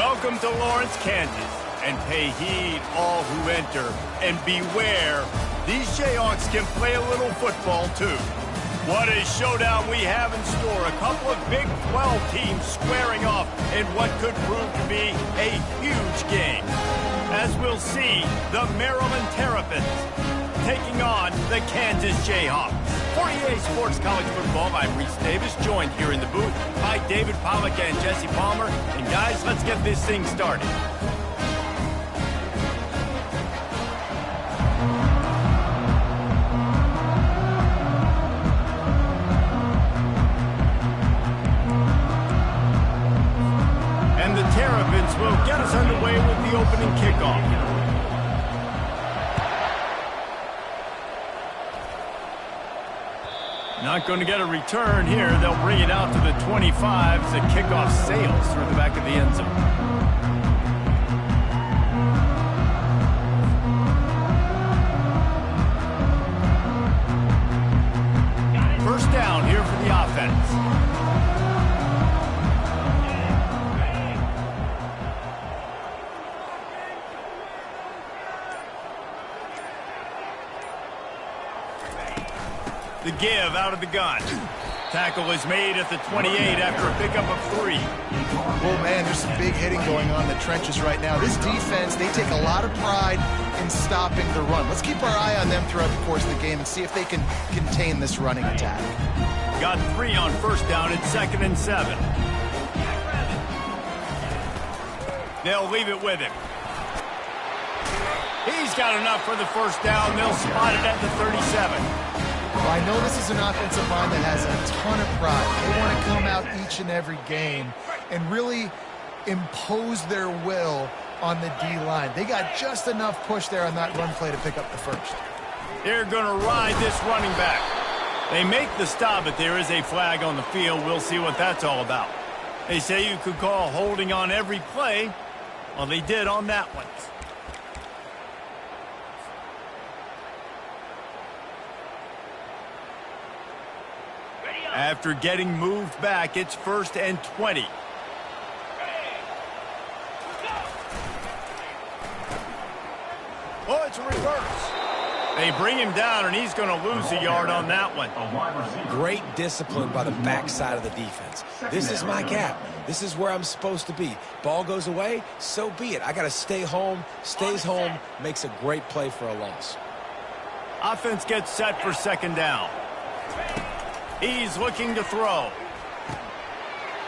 Welcome to Lawrence, Kansas, and pay heed all who enter, and beware, these Jayhawks can play a little football too. What a showdown we have in store. A couple of Big 12 teams squaring off in what could prove to be a huge game. As we'll see, the Maryland Terrapins taking on the Kansas Jayhawks. For EA Sports College Football, I'm Reese Davis, joined here in the booth by David Pollack and Jesse Palmer. And guys, let's get this thing started. And the Terrapins will get us underway with the opening kickoff. Not going to get a return here. They'll bring it out to the 25 as the kickoff sails through the back of the end zone. First down here for the offense. The give out of the gun. Tackle is made at the 28 after a pickup of 3. Well, man, there's some big hitting going on in the trenches right now. This defense, they take a lot of pride in stopping the run. Let's keep our eye on them throughout the course of the game and see if they can contain this running attack. Got 3 on first down at 2nd and 7. They'll leave it with him. He's got enough for the first down. They'll spot it at the 37. Well, I know this is an offensive line that has a ton of pride. They want to come out each and every game and really impose their will on the D-line. They got just enough push there on that run play to pick up the first. They're going to ride this running back. They make the stop, but there is a flag on the field. We'll see what that's all about. They say you could call holding on every play. Well, they did on that one. After getting moved back, it's 1st and 20. Oh, it's a reverse. They bring him down, and he's going to lose a yard on that one. Great discipline by the backside of the defense. This is my gap. This is where I'm supposed to be. Ball goes away, so be it. I got to stay home. Stays home, makes a great play for a loss. Offense gets set for 2nd down. He's looking to throw.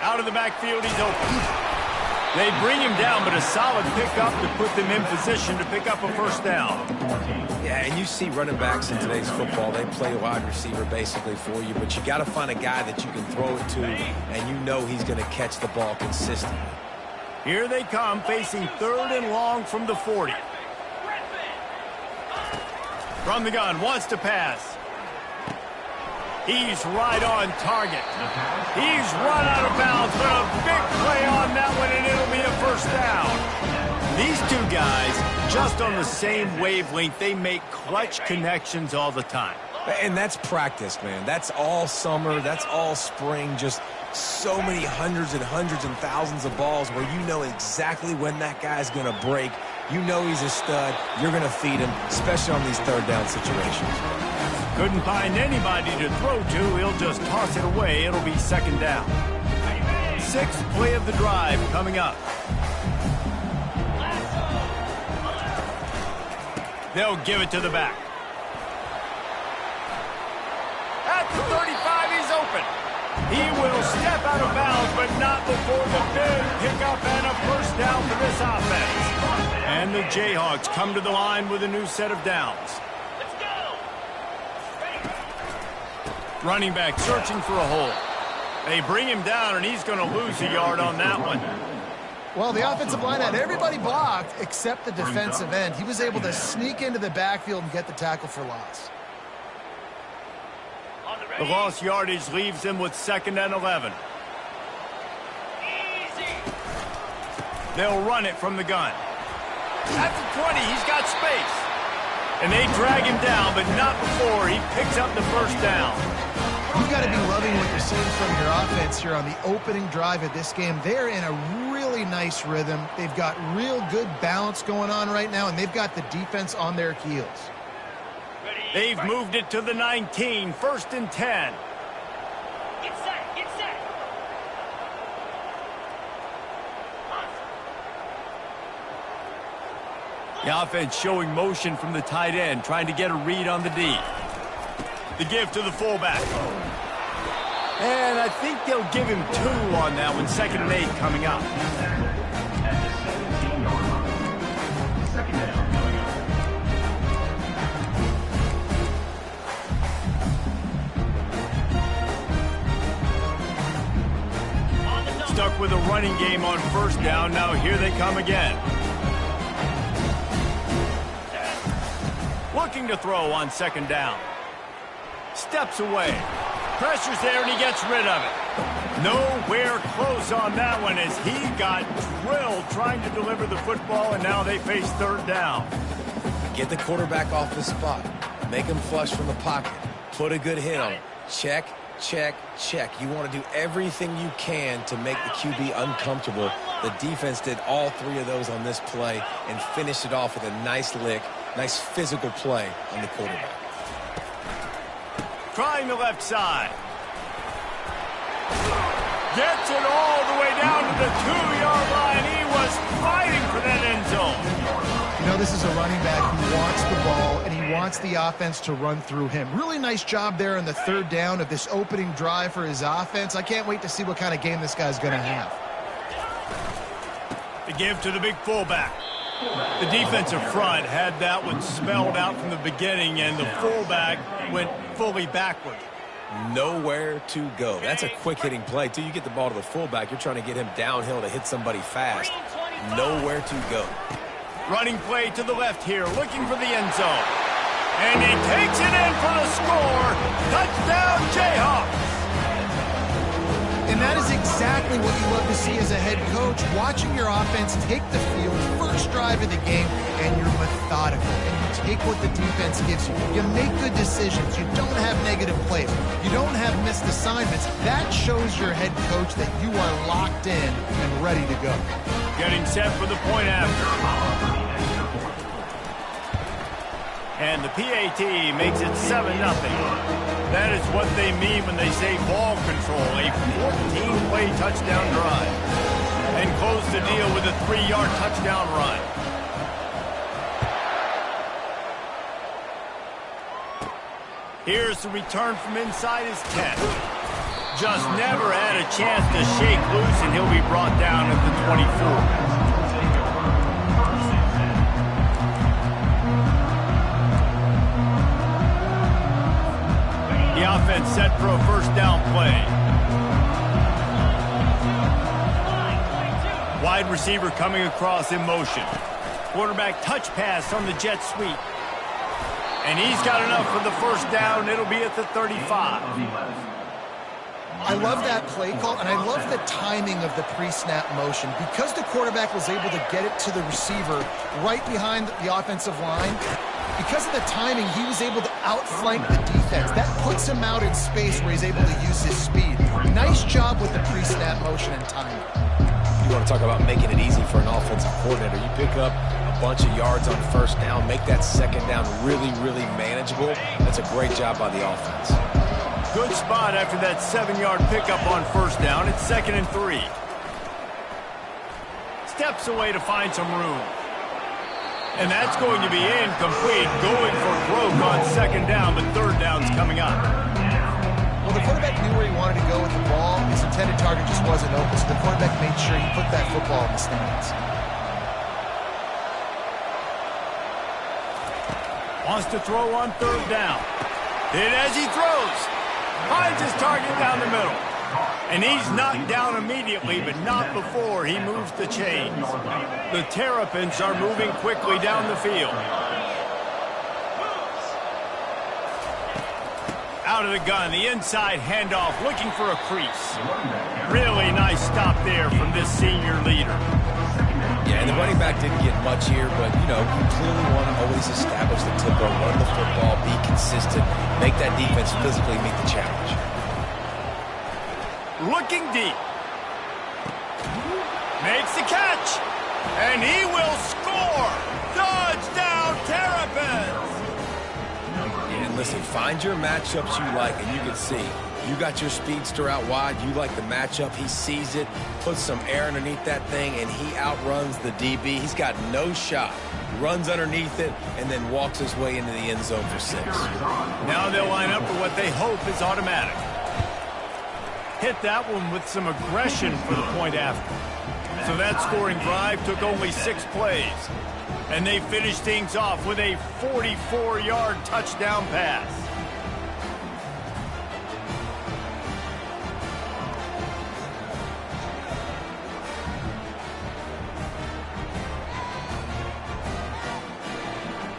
Out of the backfield, he's open. They bring him down, but a solid pickup to put them in position to pick up a first down. Yeah, and you see running backs in today's football, they play wide receiver basically for you, but you got to find a guy that you can throw it to, and you know he's going to catch the ball consistently. Here they come, facing 3rd and long from the 40. From the gun, wants to pass. He's right on target. He's run out of bounds, but a big play on that one, and it'll be a first down. These two guys, just on the same wavelength, they make clutch connections all the time. And that's practice, man. That's all summer. That's all spring. Just so many hundreds and thousands of balls where you know exactly when that guy's going to break. You know he's a stud. You're going to feed him, especially on these 3rd down situations. Couldn't find anybody to throw to. He'll just toss it away. It'll be 2nd down. 6th play of the drive coming up. They'll give it to the back. At the 35, he's open. He will step out of bounds, but not before the big pickup and a first down for this offense. And the Jayhawks come to the line with a new set of downs. Running back searching for a hole. They bring him down, and he's going to lose a yard on that one. Well, the offensive line had everybody blocked except the defensive end. He was able to sneak into the backfield and get the tackle for loss. The lost yardage leaves him with 2nd and 11. They'll run it from the gun. At the 20, he's got space. And they drag him down, but not before he picks up the first down. You've got to be loving what you're seeing from your offense here on the opening drive of this game. They're in a really very nice rhythm. They've got real good balance going on right now, and they've got the defense on their heels. They've moved it to the 19, 1st and 10. Get set, get set. The offense showing motion from the tight end, trying to get a read on the D. The give to the fullback. And I think they'll give him 2 on that one. 2nd and 8 coming up. Stuck with a running game on 1st down. Now here they come again. Looking to throw on 2nd down. Steps away. Pressure's there and he gets rid of it. Nowhere close on that one as he got drilled trying to deliver the football, and now they face 3rd down. Get the quarterback off the spot. Make him flush from the pocket. Put a good hit on him. Check, check, check. You want to do everything you can to make the QB uncomfortable. The defense did all 3 of those on this play and finished it off with a nice lick, nice physical play on the quarterback. Trying the left side. Gets it all the way down to the 2-yard line. He was fighting for that end zone. You know, this is a running back who wants the ball, and he wants the offense to run through him. Really nice job there on the 3rd down of this opening drive for his offense. I can't wait to see what kind of game this guy's going to have. The give to the big fullback. The defensive front had that one spelled out from the beginning, and the fullback went fully backward. Nowhere to go. That's a quick hitting play. Till you get the ball to the fullback, you're trying to get him downhill to hit somebody fast. Nowhere to go. Running play to the left here, looking for the end zone. And he takes it in for the score. Touchdown, Jayhawks. And that is exactly what you love to see as a head coach, watching your offense take the field, first drive of the game, and you're methodical. And you take what the defense gives you. You make good decisions. You don't have negative plays. You don't have missed assignments. That shows your head coach that you are locked in and ready to go. Getting set for the point after. And the PAT makes it 7-0. That is what they mean when they say ball control. A 14-play touchdown drive. And close the deal with a 3-yard touchdown run. Here's the return from inside his 10. Just never had a chance to shake loose, and he'll be brought down at the 24. The offense set for a 1st down play. Wide receiver coming across in motion. Quarterback touch pass on the jet sweep. And he's got enough for the 1st down. It'll be at the 35. I love that play call, and I love the timing of the pre-snap motion. Because the quarterback was able to get it to the receiver right behind the offensive line, because of the timing, he was able to outflank the defense. That puts him out in space where he's able to use his speed. Nice job with the pre-snap motion and timing. You want to talk about making it easy for an offensive coordinator. You pick up a bunch of yards on 1st down, make that 2nd down really, really manageable. That's a great job by the offense. Good spot after that 7-yard pickup on 1st down. It's 2nd and 3. Steps away to find some room. And that's going to be incomplete. Going for broke on 2nd down, but 3rd down's coming up. Well, the quarterback knew where he wanted to go with the ball. His intended target just wasn't open, so the quarterback made sure he put that football in the stands. Wants to throw on 3rd down. And as he throws, finds his target down the middle. And he's knocked down immediately, but not before he moves the chains. The Terrapins are moving quickly down the field. Out of the gun, the inside handoff, looking for a crease. Really nice stop there from this senior leader. Yeah, and the running back didn't get much here, but, you know, you clearly want to always establish the tempo, run the football, be consistent, make that defense physically meet the challenge. Looking deep. Makes the catch. And he will score. Touchdown, Terrapins. And listen, find your matchups you like, and you can see. You got your speedster out wide. You like the matchup. He sees it, puts some air underneath that thing, and he outruns the DB. He's got no shot. Runs underneath it, and then walks his way into the end zone for 6. Now they'll line up for what they hope is automatic. Hit that one with some aggression for the point after. So that scoring drive took only 6 plays. And they finished things off with a 44-yard touchdown pass.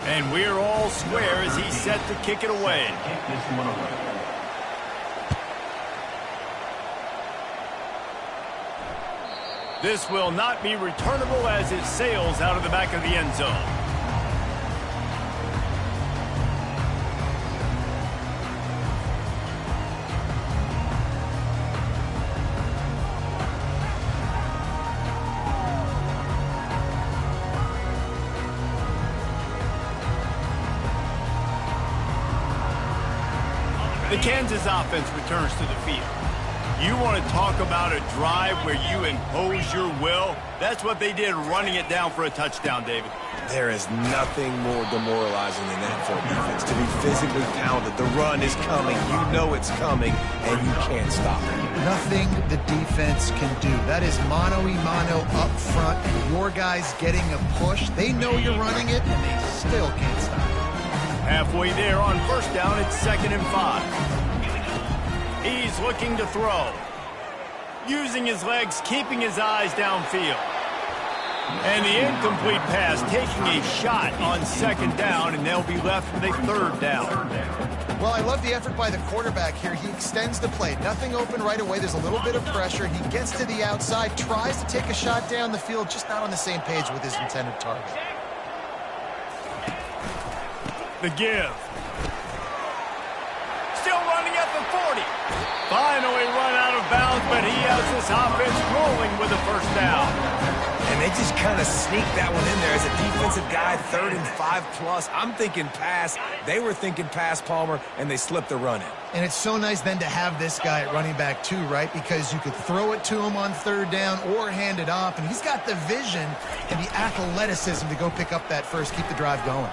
And we're all square as he's set to kick it away. This will not be returnable as it sails out of the back of the end zone. The Kansas offense returns to the field. You want to talk about a drive where you impose your will? That's what they did, running it down for a touchdown, David. There is nothing more demoralizing than that for a defense. To be physically pounded. The run is coming. You know it's coming, and you can't stop it. Nothing the defense can do. That is mano-a-mano up front, and your guys getting a push. They know you're running it, and they still can't stop it. Halfway there on first down, it's 2nd and 5. He's looking to throw. Using his legs, keeping his eyes downfield. And the incomplete pass, taking a shot on 2nd down, and they'll be left with a 3rd down. Well, I love the effort by the quarterback here. He extends the play. Nothing open right away. There's a little bit of pressure. He gets to the outside, tries to take a shot down the field, just not on the same page with his intended target. The give. Still running at the 40. Finally run out of bounds, but he has this offense rolling with a 1st down. And they just kind of sneak that one in there as a defensive guy, 3rd and 5+. I'm thinking pass. They were thinking pass, Palmer, and they slipped the run in. And it's so nice then to have this guy at running back too, right? Because you could throw it to him on 3rd down or hand it off, and he's got the vision and the athleticism to go pick up that first, keep the drive going.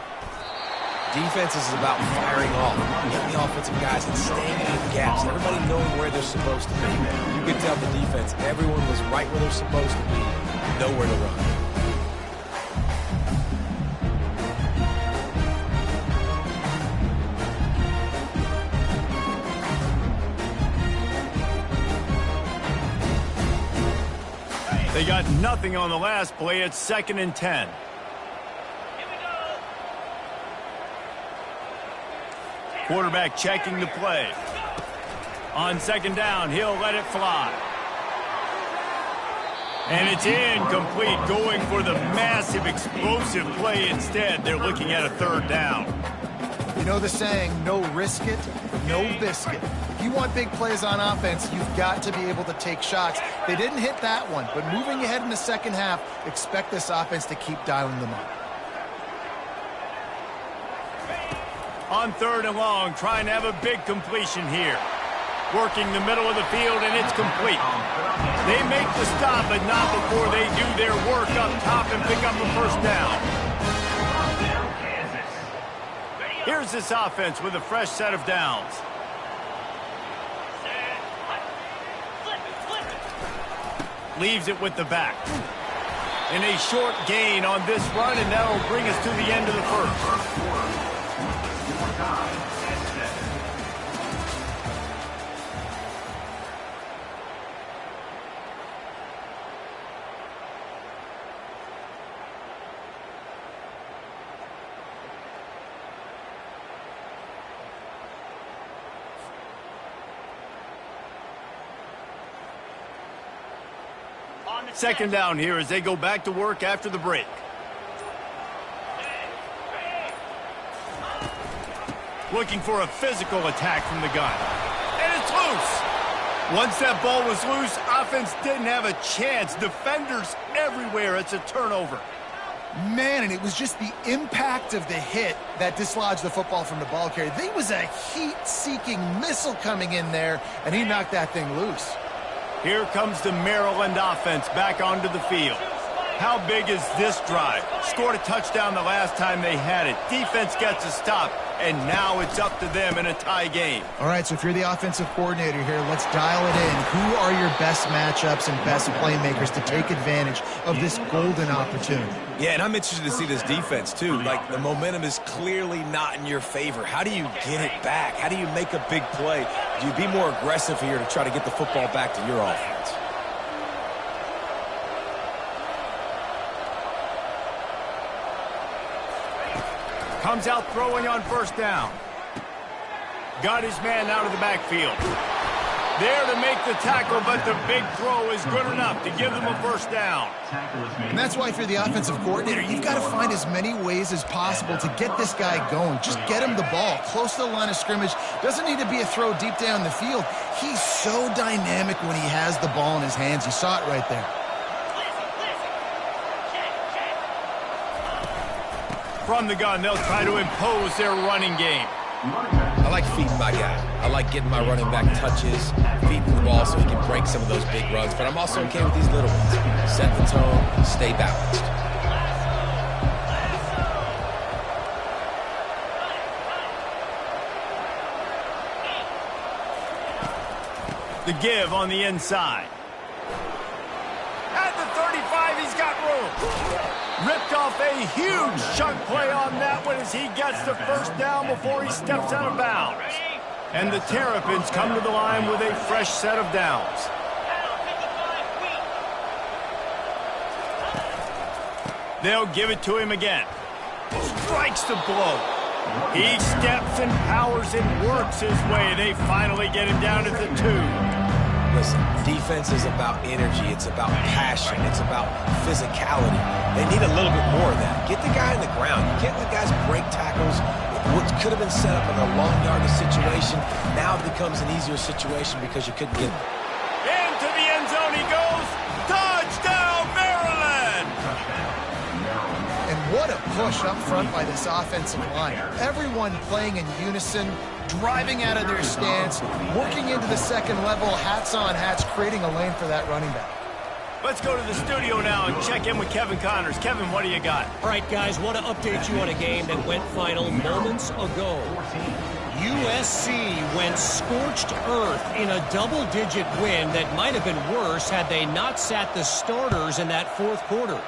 Defense is about firing off, getting the offensive guys and staying in the gaps, everybody knowing where they're supposed to be. You could tell the defense, everyone was right where they're supposed to be, nowhere to run. They got nothing on the last play. It's 2nd and 10. Quarterback checking the play. On 2nd down, he'll let it fly. And it's incomplete, going for the massive, explosive play instead. They're looking at a 3rd down. You know the saying, no risk it, no biscuit. If you want big plays on offense, you've got to be able to take shots. They didn't hit that one, but moving ahead in the 2nd half, expect this offense to keep dialing them up. On 3rd and long, trying to have a big completion here. Working the middle of the field, and it's complete. They make the stop, but not before they do their work up top and pick up a 1st down. Here's this offense with a fresh set of downs. Leaves it with the back. And a short gain on this run, and that'll bring us to the end of the 1st. Second down here as they go back to work after the break. Looking for a physical attack from the gun. And it's loose. Once that ball was loose, offense didn't have a chance. Defenders everywhere. It's a turnover. Man, and it was just the impact of the hit that dislodged the football from the ball carrier. There was a heat-seeking missile coming in there, and he knocked that thing loose. Here comes the Maryland offense back onto the field. How big is this drive? Scored a touchdown the last time they had it. Defense gets a stop, and now it's up to them in a tie game. All right, so if you're the offensive coordinator here, let's dial it in. Who are your best matchups and best playmakers to take advantage of this golden opportunity? Yeah, and I'm interested to see this defense, too. Like, the momentum is clearly not in your favor. How do you get it back? How do you make a big play? Do you be more aggressive here to try to get the football back to your offense? Comes out throwing on first down. Got his man out of the backfield. There to make the tackle, but the big throw is good enough to give them a first down. And that's why if you're the offensive coordinator, you've got to find as many ways as possible to get this guy going. Just get him the ball close to the line of scrimmage. Doesn't need to be a throw deep down the field. He's so dynamic when he has the ball in his hands. You saw it right there. From the gun, they'll try to impose their running game. I like feeding my guy. I like getting my running back touches, feeding the ball so he can break some of those big runs. But I'm also okay with these little ones. Set the tone, stay balanced. The give on the inside. At the 35, he's got room. Ripped off a huge chunk play on that one as he gets the first down before he steps out of bounds. And the Terrapins come to the line with a fresh set of downs. They'll give it to him again. Strikes the blow. He steps and powers and works his way. They finally get him down at the 2. Listen, defense is about energy. It's about passion. It's about physicality. They need a little bit more of that. Get the guy in the ground. You can't let guys break tackles. What could have been set up in a long yardage situation, now it becomes an easier situation because you couldn't get him. Into the end zone he goes. Touchdown, Maryland! And what a push up front by this offensive line. Everyone playing in unison, driving out of their stance, working into the second level, hats on hats, creating a lane for that running back. Let's go to the studio now and check in with Kevin Connors. Kevin, what do you got? All right, guys, want to update you on a game that went final moments ago. USC went scorched earth in a double-digit win that might have been worse had they not sat the starters in that fourth quarter.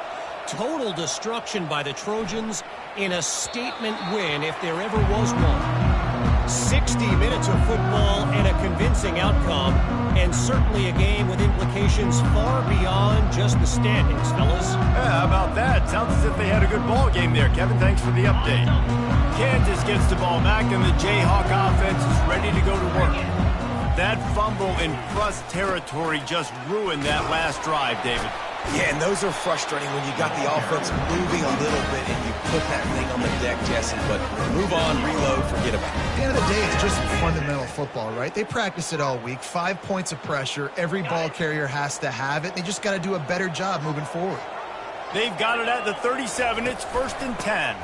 Total destruction by the Trojans in a statement win if there ever was one. 60 minutes of football and a convincing outcome, and certainly a game with implications far beyond just the standings, fellas. Yeah, how about that? Sounds as if they had a good ball game there. Kevin, thanks for the update. Kansas gets the ball back, and the Jayhawk offense is ready to go to work. That fumble in Russ territory just ruined that last drive, David. Yeah, and those are frustrating when you got the offense moving a little bit and you put that thing on the deck, Jesse. But move on, reload, forget about it. At the end of the day, it's just fundamental football, right? They practice it all week. 5 points of pressure. Every ball carrier has to have it. They just got to do a better job moving forward. They've got it at the 37. It's 1st and 10.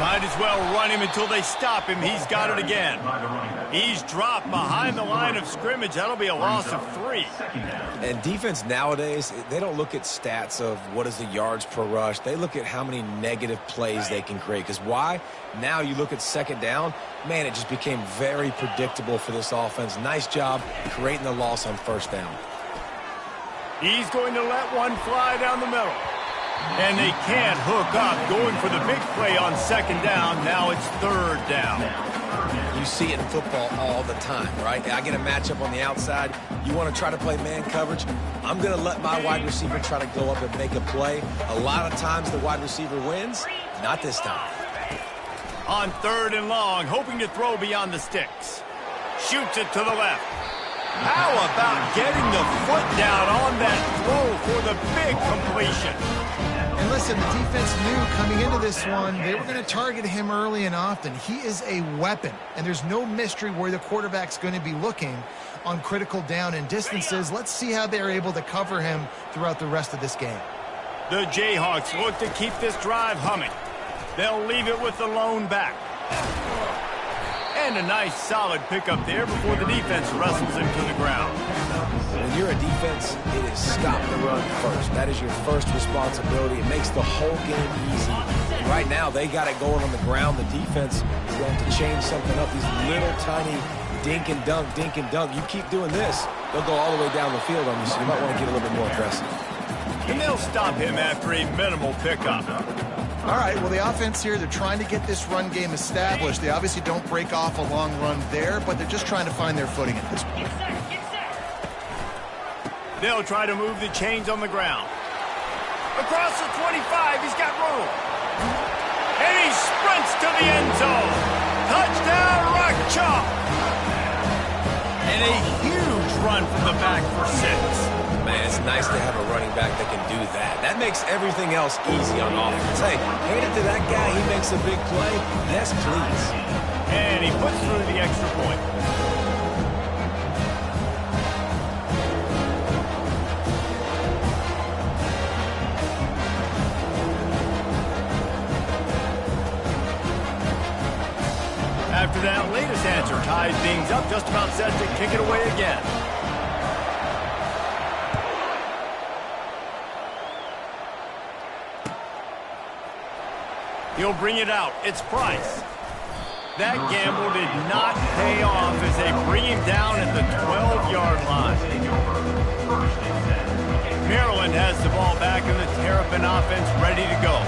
Might as well run him until they stop him. He's got it again. He's dropped behind the line of scrimmage. That'll be a loss of 3. And defense nowadays, they don't look at stats of what is the yards per rush. They look at how many negative plays they can create. Because why? Now you look at second down, man, it just became very predictable for this offense. Nice job creating the loss on first down. He's going to let one fly down the middle. And they can't hook up, going for the big play on second down. Now it's 3rd down. You see it in football all the time, right? I get a matchup on the outside. You want to try to play man coverage? I'm going to let my wide receiver try to go up and make a play. A lot of times the wide receiver wins. Not this time. On 3rd and long, hoping to throw beyond the sticks. Shoots it to the left. How about getting the foot down on that throw for the big completion? And listen, the defense knew coming into this one, they were going to target him early and often. He is a weapon, and there's no mystery where the quarterback's going to be looking on critical down and distances. Let's see how they're able to cover him throughout the rest of this game. The Jayhawks look to keep this drive humming. They'll leave it with the lone back. And a nice solid pickup there before the defense wrestles him to the ground. When you're a defense, it is stop the run first. That is your first responsibility. It makes the whole game easy. And right now, they got it going on the ground. The defense is going to change something up. These little tiny dink and dunk, dink and dunk. You keep doing this, they'll go all the way down the field on you, so you might want to get a little bit more aggressive. And they'll stop him after a minimal pickup. All right, well, the offense here, they're trying to get this run game established. They obviously don't break off a long run there, but they're just trying to find their footing at this point. They'll try to move the chains on the ground. Across the 25, he's got room. And he sprints to the end zone. Touchdown, Ncaa. And a huge run from the back for 6. Man, it's nice to have a running back that can do that. That makes everything else easy on offense. Hey, hand it to that guy. He makes a big play. Yes, please. And he puts through the extra point. After that latest answer ties things up, just about set to kick it away again. He'll bring it out. It's Price. That gamble did not pay off as they bring him down at the 12-yard line. Maryland has the ball back in the Terrapin offense ready to go.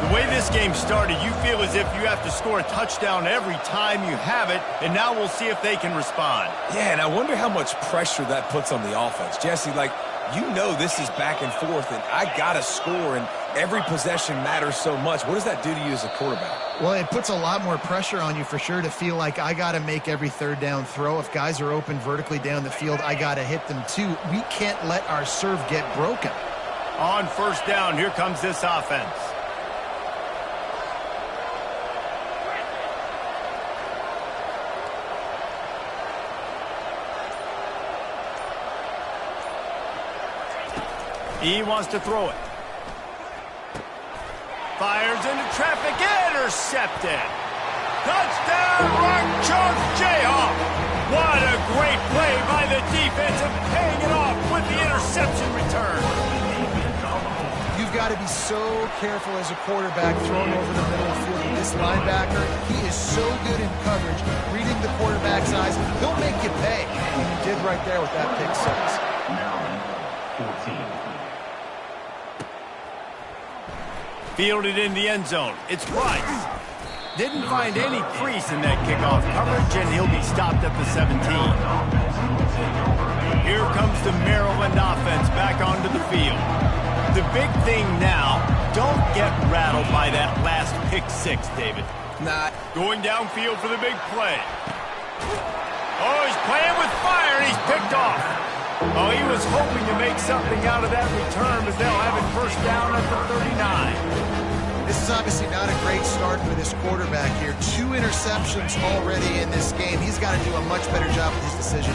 The way this game started, you feel as if you have to score a touchdown every time you have it, and now we'll see if they can respond. Yeah, and I wonder how much pressure that puts on the offense. Jesse, like, you know this is back and forth, and I got to score, and every possession matters so much. What does that do to you as a quarterback? Well, it puts a lot more pressure on you for sure to feel like I got to make every third down throw. If guys are open vertically down the field, I got to hit them too. We can't let our serve get broken. On first down, here comes this offense. He wants to throw it. Fires into traffic, intercepted. Touchdown, Ncaa Jayhawk. What a great play by the defense and paying it off with the interception return. You've got to be so careful as a quarterback throwing over the middle of the field with this linebacker. He is so good in coverage, reading the quarterback's eyes. He'll make you pay. And he did right there with that pick 6. Fielded in the end zone. It's Price. Didn't find any crease in that kickoff coverage, and he'll be stopped at the 17. Here comes the Maryland offense back onto the field. The big thing now, don't get rattled by that last pick 6, David. Nah. Going downfield for the big play. Oh, he's playing with fire, and he's picked off. Oh, he was hoping to make something out of that return, but they'll have it first down at the 39. This is obviously not a great start for this quarterback here. 2 interceptions already in this game. He's got to do a much better job with his decision.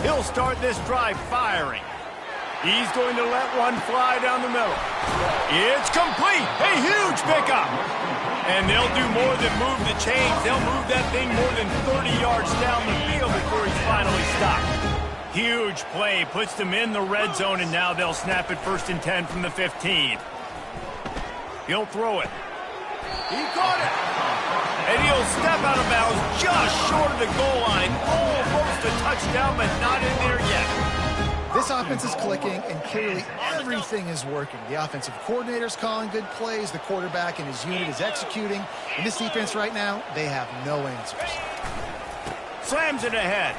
He'll start this drive firing. He's going to let one fly down the middle. It's complete. A huge pickup. And they'll do more than move the chains. They'll move that thing more than 30 yards down the field before he's finally stopped. Huge play. Puts them in the red zone, and now they'll snap it 1st and 10 from the 15. He'll throw it. He caught it. And he'll step out of bounds just short of the goal line. Almost a touchdown, but not in there yet. This offense is clicking, and clearly everything is working. The offensive coordinator's calling good plays. The quarterback and his unit is executing. In this defense right now, they have no answers. Slams it ahead.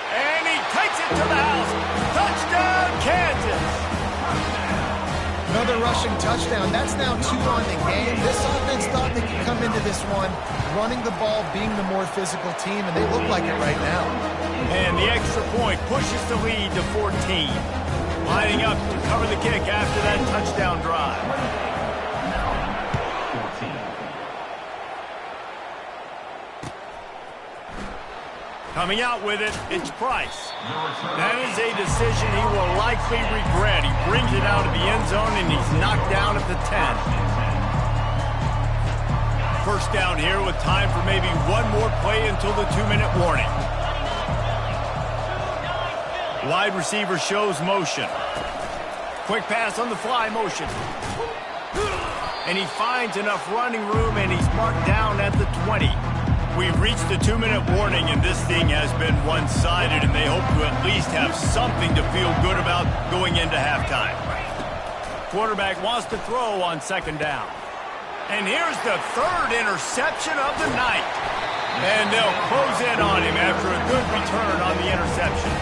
And he takes it to the house. Touchdown, Kansas. Another rushing touchdown. That's now 2 on the game. This offense thought they could come into this one running the ball, being the more physical team, and they look like it right now. And the extra point pushes the lead to 14. lining up to cover the kick after that touchdown drive. Coming out with it, it's Price. That is a decision he will likely regret. He brings it out of the end zone, and he's knocked down at the 10. First down here with time for maybe one more play until the 2-minute warning. Wide receiver shows motion. Quick pass on the fly motion. And he finds enough running room, and he's marked down at the 20. We've reached the 2-minute warning, and this thing has been one-sided, and they hope to at least have something to feel good about going into halftime. Quarterback wants to throw on second down. And here's the third interception of the night. And they'll close in on him after a good return on the interception.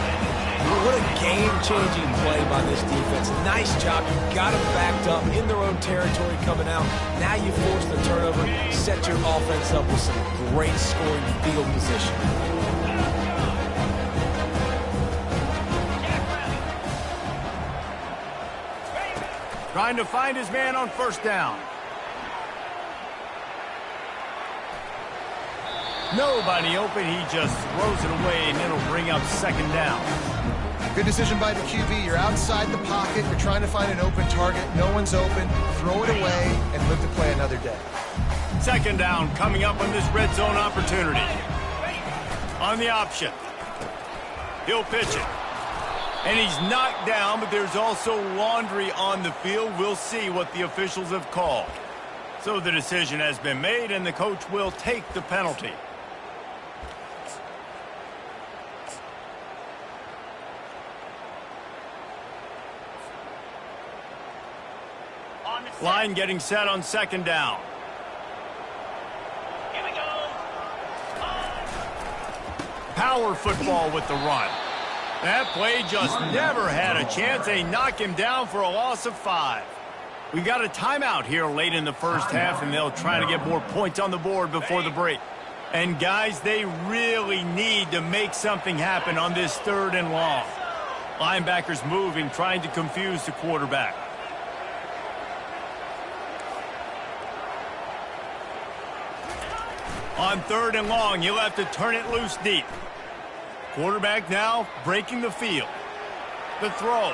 What a game-changing play by this defense. Nice job. You got them backed up in their own territory coming out. Now you force the turnover, set your offense up with some great scoring field position. Trying to find his man on first down. Nobody open. He just throws it away, and it'll bring up second down. Good decision by the QB. You're outside the pocket. You're trying to find an open target. No one's open. Throw it away and live to play another day. Second down coming up on this red zone opportunity. On the option. He'll pitch it. And he's knocked down, but there's also laundry on the field. We'll see what the officials have called. So the decision has been made, and the coach will take the penalty. Line getting set on second down. Here we go. Power football with the run. That play just never had a chance. They knock him down for a loss of 5. We got a timeout here late in the first half, and they'll try to get more points on the board before the break. And, guys, they really need to make something happen on this 3rd and long. Linebackers moving, trying to confuse the quarterback. On 3rd and long, he'll have to turn it loose deep. Quarterback now breaking the field. The throw.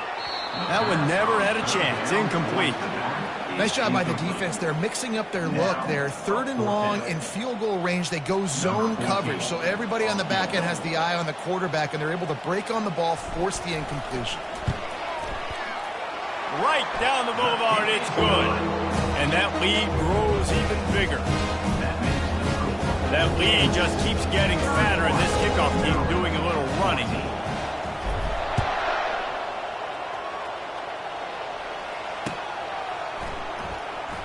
That one never had a chance. Incomplete. Nice job by the defense. They're mixing up their look. They're 3rd and long in field goal range. They go zone coverage. So everybody on the back end has the eye on the quarterback, and they're able to break on the ball, force the incompletion. Right down the boulevard, it's good. And that lead grows even bigger. That lead just keeps getting fatter, and this kickoff team doing a little running.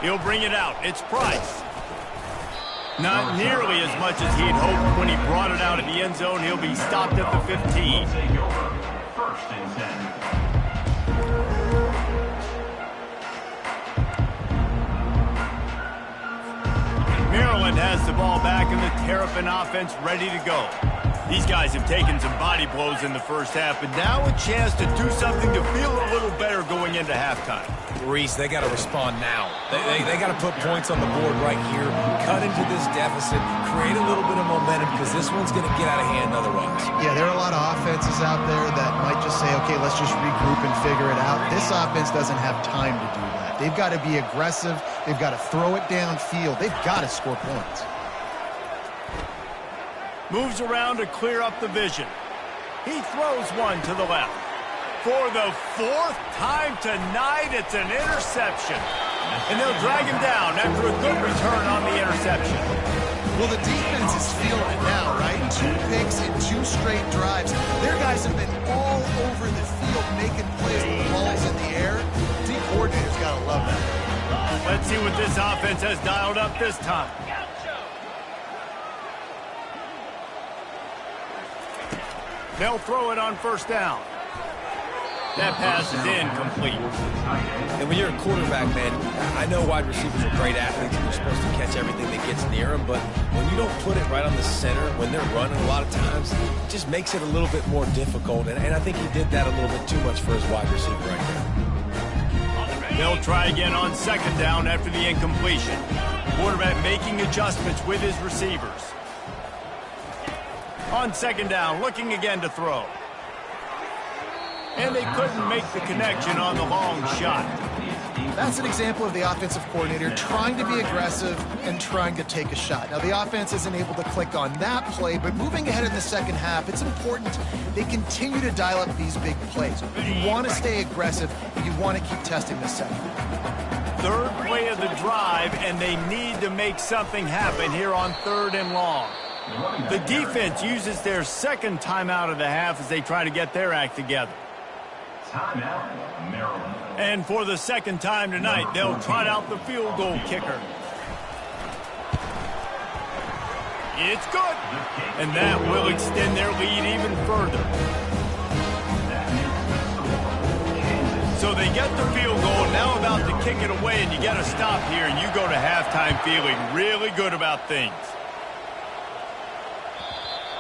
He'll bring it out. It's Price. Not nearly as much as he'd hoped when he brought it out of the end zone. He'll be stopped at the 15. First and 10. Maryland has the ball back, and the Terrapin offense ready to go. These guys have taken some body blows in the first half, but now a chance to do something to feel a little better going into halftime. Reese, they got to respond now. They got to put points on the board right here, cut into this deficit, create a little bit of momentum, because this one's going to get out of hand otherwise. Yeah, there are a lot of offenses out there that might just say, okay, let's just regroup and figure it out. This offense doesn't have time to do that. They've got to be aggressive. They've got to throw it downfield. They've got to score points. Moves around to clear up the vision. He throws one to the left. For the 4th time tonight, it's an interception. And they'll drag him down after a good return on the interception. Well, the defense is feeling it now, right? 2 picks in 2 straight drives. Their guys have been all over the field making plays with the balls in the air. D coordinator's got to love that. Let's see what this offense has dialed up this time. They'll throw it on first down. That pass is incomplete. And when you're a quarterback, man, I know wide receivers are great athletes and they're supposed to catch everything that gets near them, but when you don't put it right on the center, when they're running a lot of times, it just makes it a little bit more difficult. And I think he did that a little bit too much for his wide receiver right there. They'll try again on second down after the incompletion. Quarterback making adjustments with his receivers. On second down, looking again to throw. And they couldn't make the connection on the long shot. That's an example of the offensive coordinator trying to be aggressive and trying to take a shot. Now, the offense isn't able to click on that play, but moving ahead in the second half, it's important they continue to dial up these big plays. You want to stay aggressive, and you want to keep testing the second. Third play of the drive, and they need to make something happen here on 3rd and long. The defense uses their second timeout of the half as they try to get their act together. Timeout, Maryland. And for the second time tonight, they'll trot out the field goal kicker. It's good. And that will extend their lead even further. So they get the field goal, now about to kick it away, and you get a stop here, and you go to halftime feeling really good about things.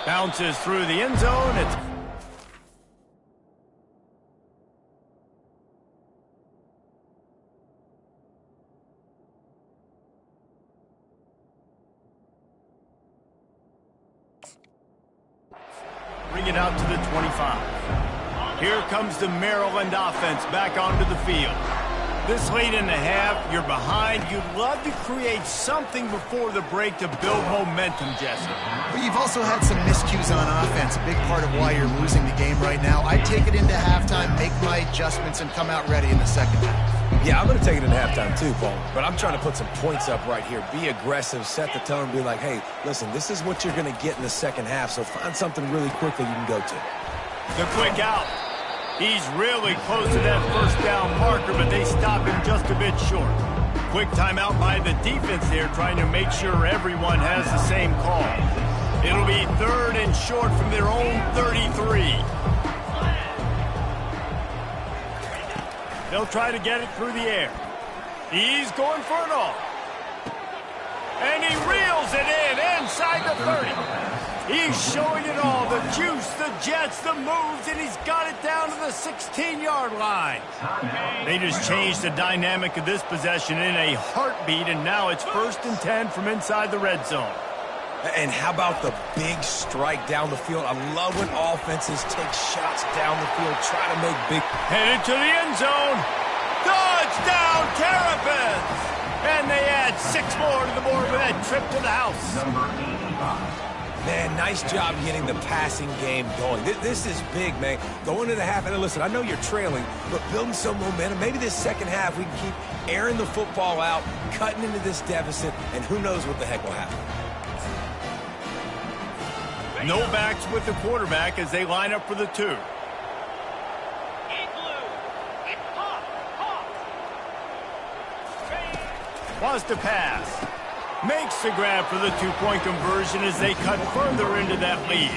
Bounces through the end zone. It's bring it out to the 25. Here comes the Maryland offense back onto the field. This late in the half, you're behind. You'd love to create something before the break to build momentum, Jesse. But you've also had some miscues on offense, a big part of why you're losing the game right now. I take it into halftime, make my adjustments, and come out ready in the second half. Yeah, I'm going to take it into halftime too, Paul. But I'm trying to put some points up right here. Be aggressive, set the tone, be like, hey, listen, this is what you're going to get in the second half, so find something really quickly you can go to. The quick out. He's really close to that first down marker, but they stop him just a bit short. Quick timeout by the defense there, trying to make sure everyone has the same call. It'll be 3rd and short from their own 33. They'll try to get it through the air. He's going for it all. And he reels it in inside the 30. He's showing it all, the juice, the jets, the moves, and he's got it down to the 16-yard line. They just changed the dynamic of this possession in a heartbeat, and now it's 1st and 10 from inside the red zone. And how about the big strike down the field? I love when offenses take shots down the field, try to make big. Headed to the end zone. Touchdown, Terrapins! And they add 6 more to the board with that trip to the house. Number 85. Man, nice job getting the passing game going. This is big, man. Going into the half, and listen, I know you're trailing, but building some momentum. Maybe this second half we can keep airing the football out, cutting into this deficit, and who knows what the heck will happen. No backs with the quarterback as they line up for the 2. Wants to pass. Makes the grab for the 2-point conversion as they cut further into that lead.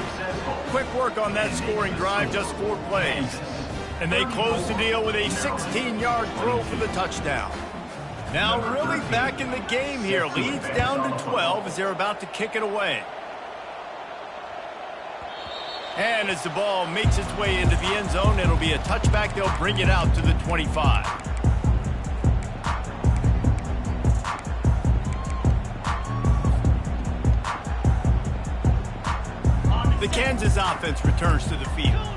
Quick work on that scoring drive, just 4 plays. And they close the deal with a 16-yard throw for the touchdown. Now really back in the game here. Leads down to 12 as they're about to kick it away. And as the ball makes its way into the end zone, it'll be a touchback. They'll bring it out to the 25. The Kansas offense returns to the field.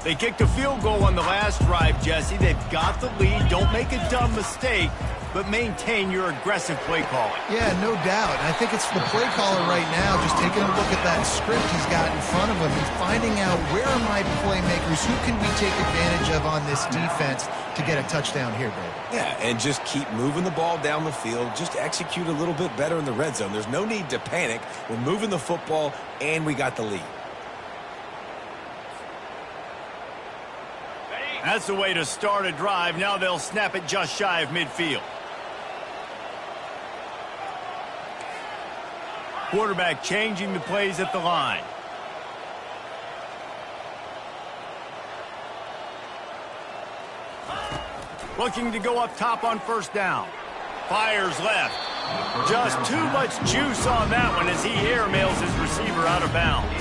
They kicked a field goal on the last drive, Jesse. They've got the lead. Don't make a dumb mistake, but maintain your aggressive play calling. Yeah, no doubt. I think it's the play caller right now just taking a look at that script he's got in front of him and finding out where are my playmakers, who can we take advantage of on this defense to get a touchdown here, David. Yeah, and just keep moving the ball down the field. Just execute a little bit better in the red zone. There's no need to panic. We're moving the football, and we got the lead. That's the way to start a drive. Now they'll snap it just shy of midfield. Quarterback changing the plays at the line. Looking to go up top on first down. Fires left. Just too much juice on that one as he airmails his receiver out of bounds.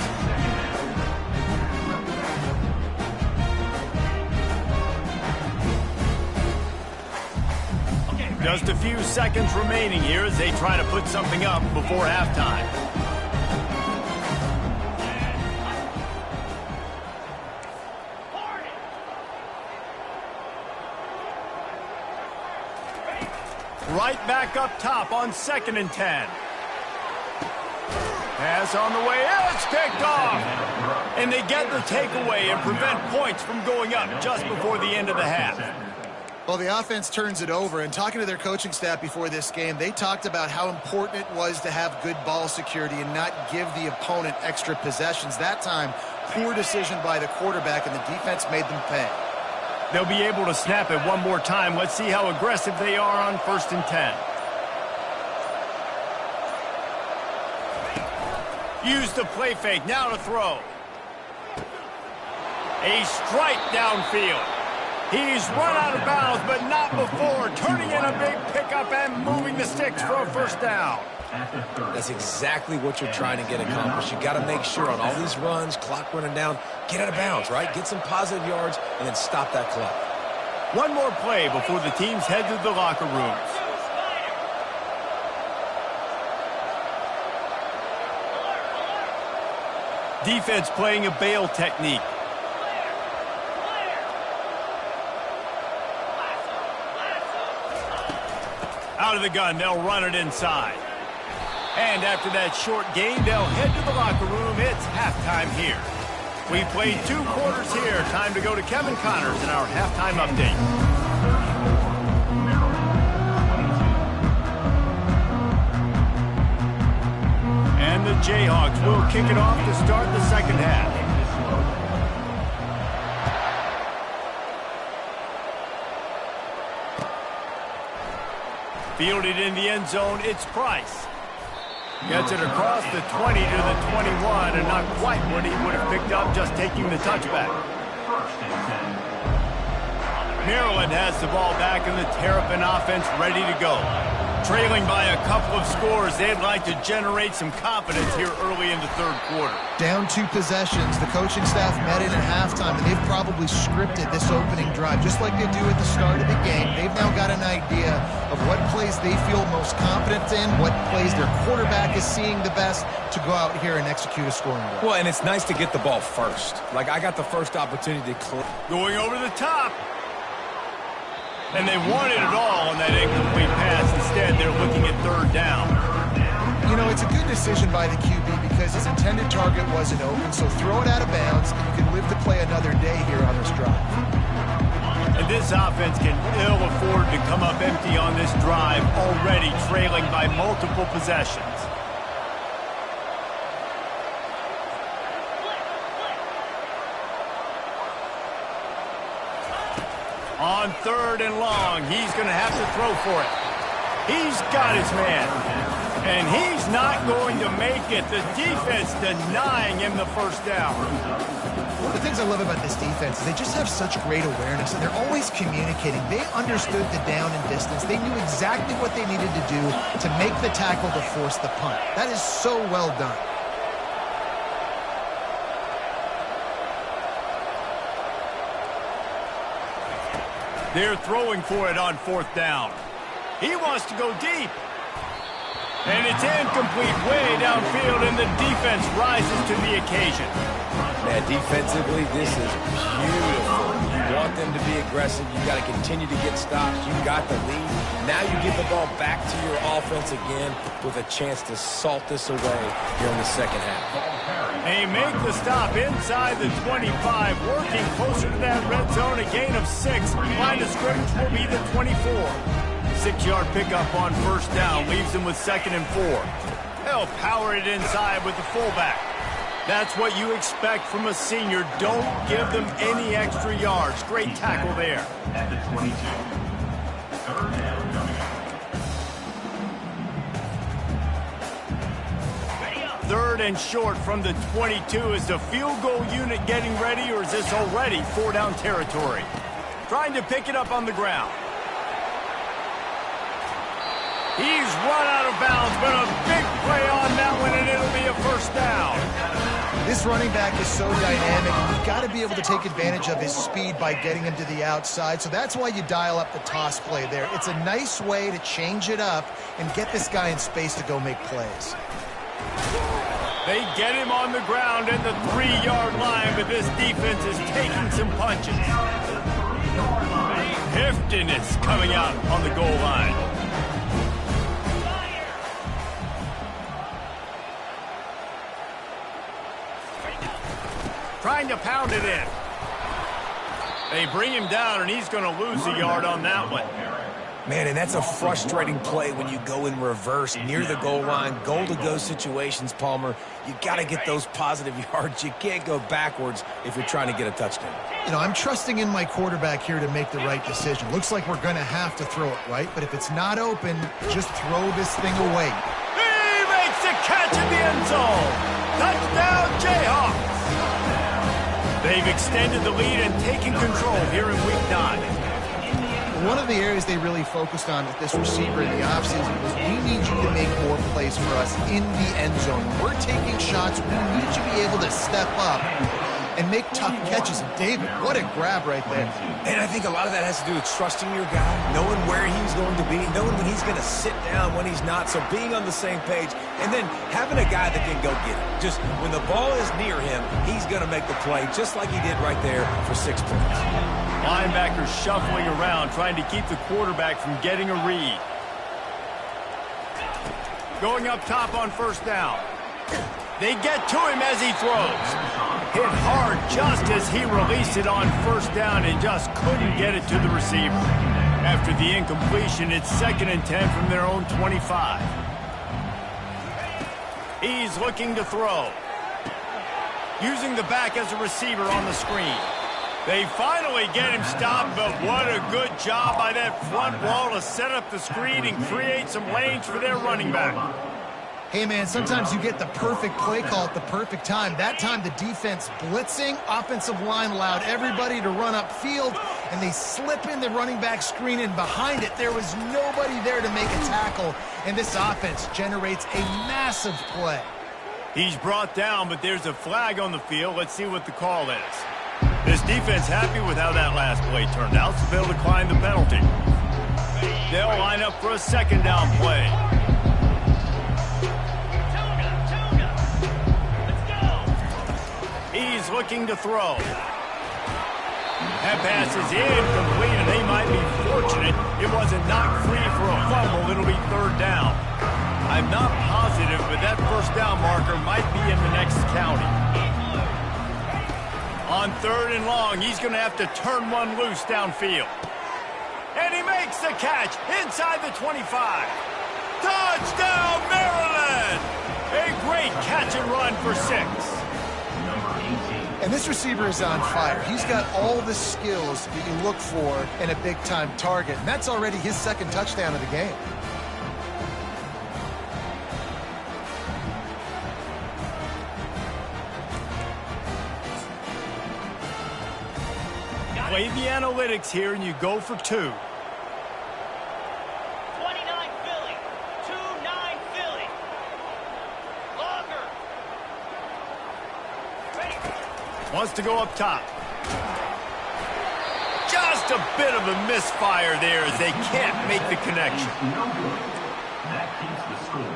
Just a few seconds remaining here as they try to put something up before halftime. Right back up top on 2nd and 10. Pass on the way. It's picked off. And they get the takeaway and prevent points from going up just before the end of the half. Well, the offense turns it over, and talking to their coaching staff before this game, they talked about how important it was to have good ball security and not give the opponent extra possessions. That time, poor decision by the quarterback, and the defense made them pay. They'll be able to snap it one more time. Let's see how aggressive they are on 1st and 10. Use the play fake. Now to throw. A strike downfield. He's run out of bounds, but not before. Turning in a big pickup and moving the sticks for a first down. That's exactly what you're trying to get accomplished. You got to make sure on all these runs, clock running down, get out of bounds, right? Get some positive yards and then stop that clock. One more play before the teams head to the locker rooms. Defense playing a bail technique. Out of the gun, they'll run it inside. And after that short gain, they'll head to the locker room. It's halftime here. We played 2 quarters here. Time to go to Kevin Connors in our halftime update. And the Jayhawks will kick it off to start the second half. Fielded in the end zone, it's Price. Gets it across the 20 to the 21, and not quite what he would have picked up just taking the touchback. Maryland has the ball back in the Terrapin offense ready to go. Trailing by a couple of scores, they'd like to generate some confidence here early in the 3rd quarter. Down 2 possessions. The coaching staff met in at halftime, and they've probably scripted this opening drive just like they do at the start of the game. They've now got an idea of what plays they feel most confident in, what plays their quarterback is seeing the best to go out here and execute a scoring drive. Well, and it's nice to get the ball first. Like, I got the first opportunity to clear. Going over the top. And they wanted it all on that incomplete pass. Instead, they're looking at 3rd down. You know, it's a good decision by the QB because his intended target wasn't open, so throw it out of bounds, and you can live to play another day here on this drive. And this offense can ill afford to come up empty on this drive, already trailing by multiple possessions. On 3rd and long, he's going to have to throw for it. He's got his man. And he's not going to make it. The defense denying him the first down. One of the things I love about this defense is they just have such great awareness, and they're always communicating. They understood the down and distance. They knew exactly what they needed to do to make the tackle to force the punt. That is so well done. They're throwing for it on 4th down. He wants to go deep. And it's incomplete way downfield, and the defense rises to the occasion. Man, defensively, this is beautiful. You want them to be aggressive. You got to continue to get stops. You got the lead. Now you get the ball back to your offense again with a chance to salt this away here in the second half. They make the stop inside the 25, working closer to that red zone, a gain of 6. Line of scrimmage will be the 24. 6-yard pickup on 1st down leaves them with 2nd and 4. They'll power it inside with the fullback. That's what you expect from a senior. Don't give them any extra yards. Great tackle there. At the 22. 3rd down coming up. 3rd and short from the 22. Is the field goal unit getting ready, or is this already 4-down territory? Trying to pick it up on the ground. He's run out of bounds, but a big play on that one, and it'll be a first down. This running back is so dynamic. You've got to be able to take advantage of his speed by getting him to the outside. So that's why you dial up the toss play there. It's a nice way to change it up and get this guy in space to go make plays. They get him on the ground at the 3-yard line, but this defense is taking some punches. Heftiness coming out on the goal line. Trying to pound it in. They bring him down, and he's going to lose a yard on that one. Man, and that's a frustrating play when you go in reverse near the goal line, goal-to-go situations, Palmer. You got to get those positive yards. You can't go backwards if you're trying to get a touchdown. You know, I'm trusting in my quarterback here to make the right decision. Looks like we're going to have to throw it, right? But if it's not open, just throw this thing away. He makes a catch in the end zone. Touchdown, Jayhawks. They've extended the lead and taken control here in Week 9. One of the areas they really focused on with this receiver in the offseason was we need you to make more plays for us in the end zone. When we're taking shots, we need you to be able to step up and make tough catches. And David, what a grab right there. And I think a lot of that has to do with trusting your guy, knowing where he's going to be, knowing when he's going to sit down, when he's not, so being on the same page, and then having a guy that can go get it. Just when the ball is near him, he's going to make the play, just like he did right there for 6 points. Linebackers shuffling around, trying to keep the quarterback from getting a read. Going up top on first down. They get to him as he throws. Hit hard just as he released it on first down and just couldn't get it to the receiver. After the incompletion, it's 2nd and 10 from their own 25. He's looking to throw. Using the back as a receiver on the screen. They finally get him stopped, but what a good job by that front wall to set up the screen and create some lanes for their running back. Hey, man, sometimes you get the perfect play call at the perfect time. That time the defense blitzing, offensive line allowed everybody to run upfield, and they slip in the running back screen, and behind it there was nobody there to make a tackle, and this offense generates a massive play. He's brought down, but there's a flag on the field. Let's see what the call is. This defense happy with how that last play turned out, so they'll decline the penalty. They'll line up for a 2nd down play. He's looking to throw. That pass is incomplete, and they might be fortunate it wasn't knocked free for a fumble. It'll be 3rd down. I'm not positive, but that first down marker might be in the next county. On 3rd and long, he's going to have to turn one loose downfield. And he makes the catch inside the 25. Touchdown, Maryland! A great catch and run for 6. And this receiver is on fire. He's got all the skills that you look for in a big-time target, and that's already his 2nd touchdown of the game. Play the analytics here, and you go for 2. 29 Philly. 2-9 Philly. Longer. Wants to go up top. Just a bit of a misfire there as they can't make the connection. That keeps the score.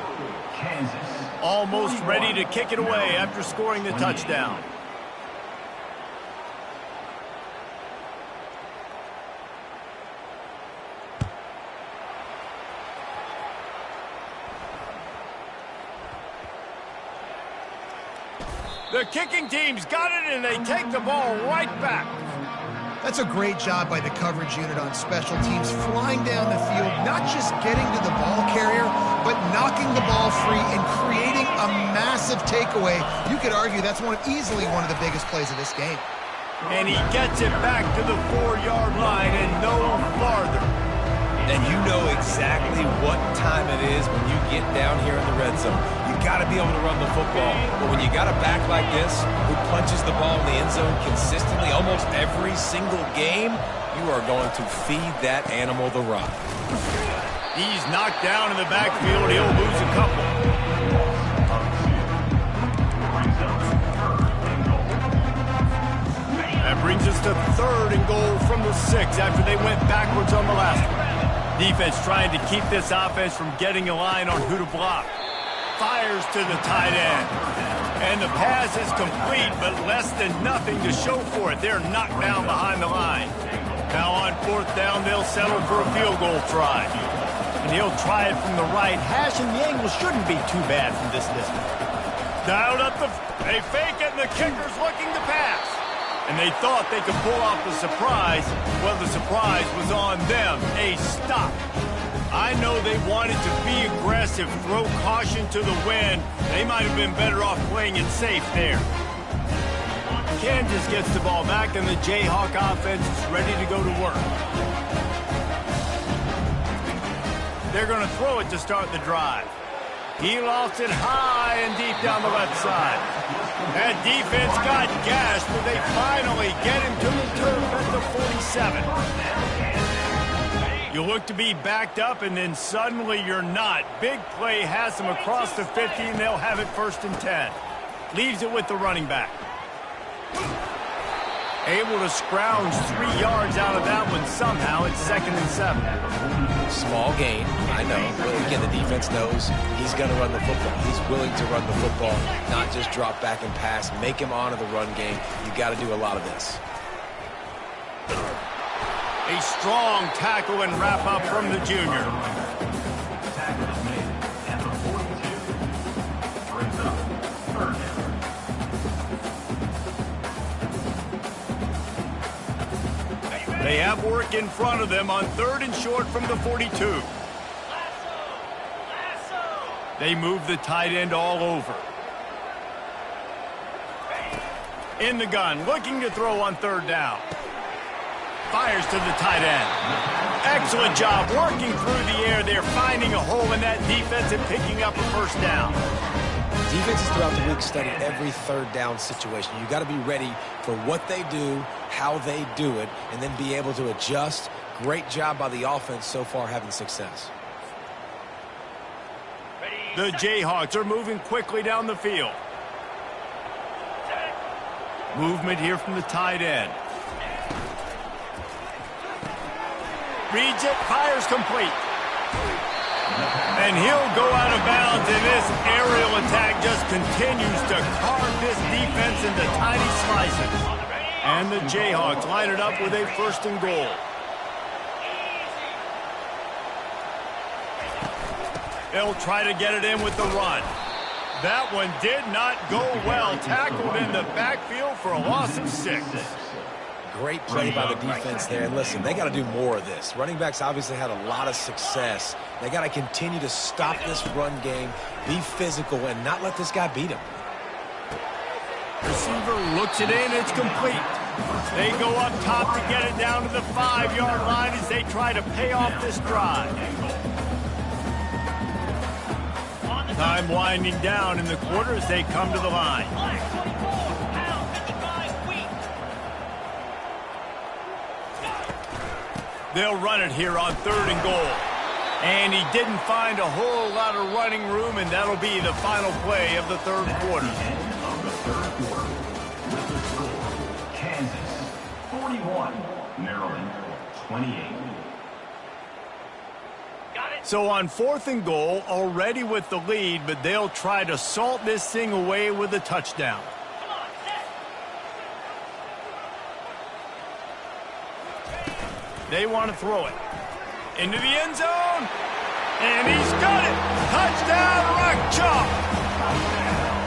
Kansas. Almost ready to kick it away after scoring the touchdown. The kicking team's got it, and they take the ball right back. That's a great job by the coverage unit on special teams, flying down the field, not just getting to the ball carrier, but knocking the ball free and creating a massive takeaway. You could argue that's easily one of the biggest plays of this game. And he gets it back to the 4-yard line and no farther. And you know exactly what time it is when you get down here in the red zone. You got to be able to run the football. But when you got a back like this who punches the ball in the end zone consistently almost every single game, you are going to feed that animal the rock. He's knocked down in the backfield. He'll lose a couple. That brings us to 3rd and goal from the 6 after they went backwards on the last one. Defense trying to keep this offense from getting a line on who to block. Fires to the tight end. And the pass is complete, but less than nothing to show for it. They're knocked down behind the line. Now on 4th down, they'll settle for a field goal try. And he'll try it from the right hash, and the angle shouldn't be too bad from this distance. Dialed up they fake it, and the kicker's looking to pass. And they thought they could pull off the surprise. Well, the surprise was on them. A stop. I know they wanted to be aggressive, throw caution to the wind. They might have been better off playing it safe there. Kansas gets the ball back, and the Jayhawk offense is ready to go to work. They're going to throw it to start the drive. He lost it high and deep down the left side. That defense got gashed, but they finally get him to the turf at the 47. You look to be backed up, and then suddenly you're not. Big play has them across the 50, and they'll have it 1st and 10. Leaves it with the running back. Able to scrounge 3 yards out of that one somehow. It's 2nd and 7. Small gain, I know. But again, the defense knows he's going to run the football. He's willing to run the football, not just drop back and pass. Make him honor the run game. You got to do a lot of this. A strong tackle and wrap up from the junior. Tackle is made at the 42. Brings up 3rd down. They have work in front of them on 3rd and short from the 42. They move the tight end all over. In the gun, looking to throw on 3rd down. Fires to the tight end. Excellent job working through the air. They're finding a hole in that defense and picking up a 1st down. Defenses throughout the week study every 3rd down situation. You got to be ready for what they do, how they do it, and then be able to adjust. Great job by the offense so far having success. The Jayhawks are moving quickly down the field. Movement here from the tight end. Reads it, fires complete. And he'll go out of bounds, and this aerial attack just continues to carve this defense into tiny slices. And the Jayhawks line it up with a 1st and goal. They'll try to get it in with the run. That one did not go well. Tackled in the backfield for a loss of 6. Great play by the defense there. And listen, they got to do more of this. Running backs obviously had a lot of success. They got to continue to stop this run game, be physical, and not let this guy beat him. Receiver looks it in. It's complete. They go up top to get it down to the 5-yard line as they try to pay off this drive. Time winding down in the quarter as they come to the line. They'll run it here on 3rd and goal. And he didn't find a whole lot of running room, and that'll be the final play of the 3rd quarter. Of the 3rd quarter. With the score, Kansas 41, Maryland 28. So on 4th and goal, already with the lead, but they'll try to salt this thing away with a touchdown. They want to throw it into the end zone, and he's got it. Touchdown, Rock Chalk.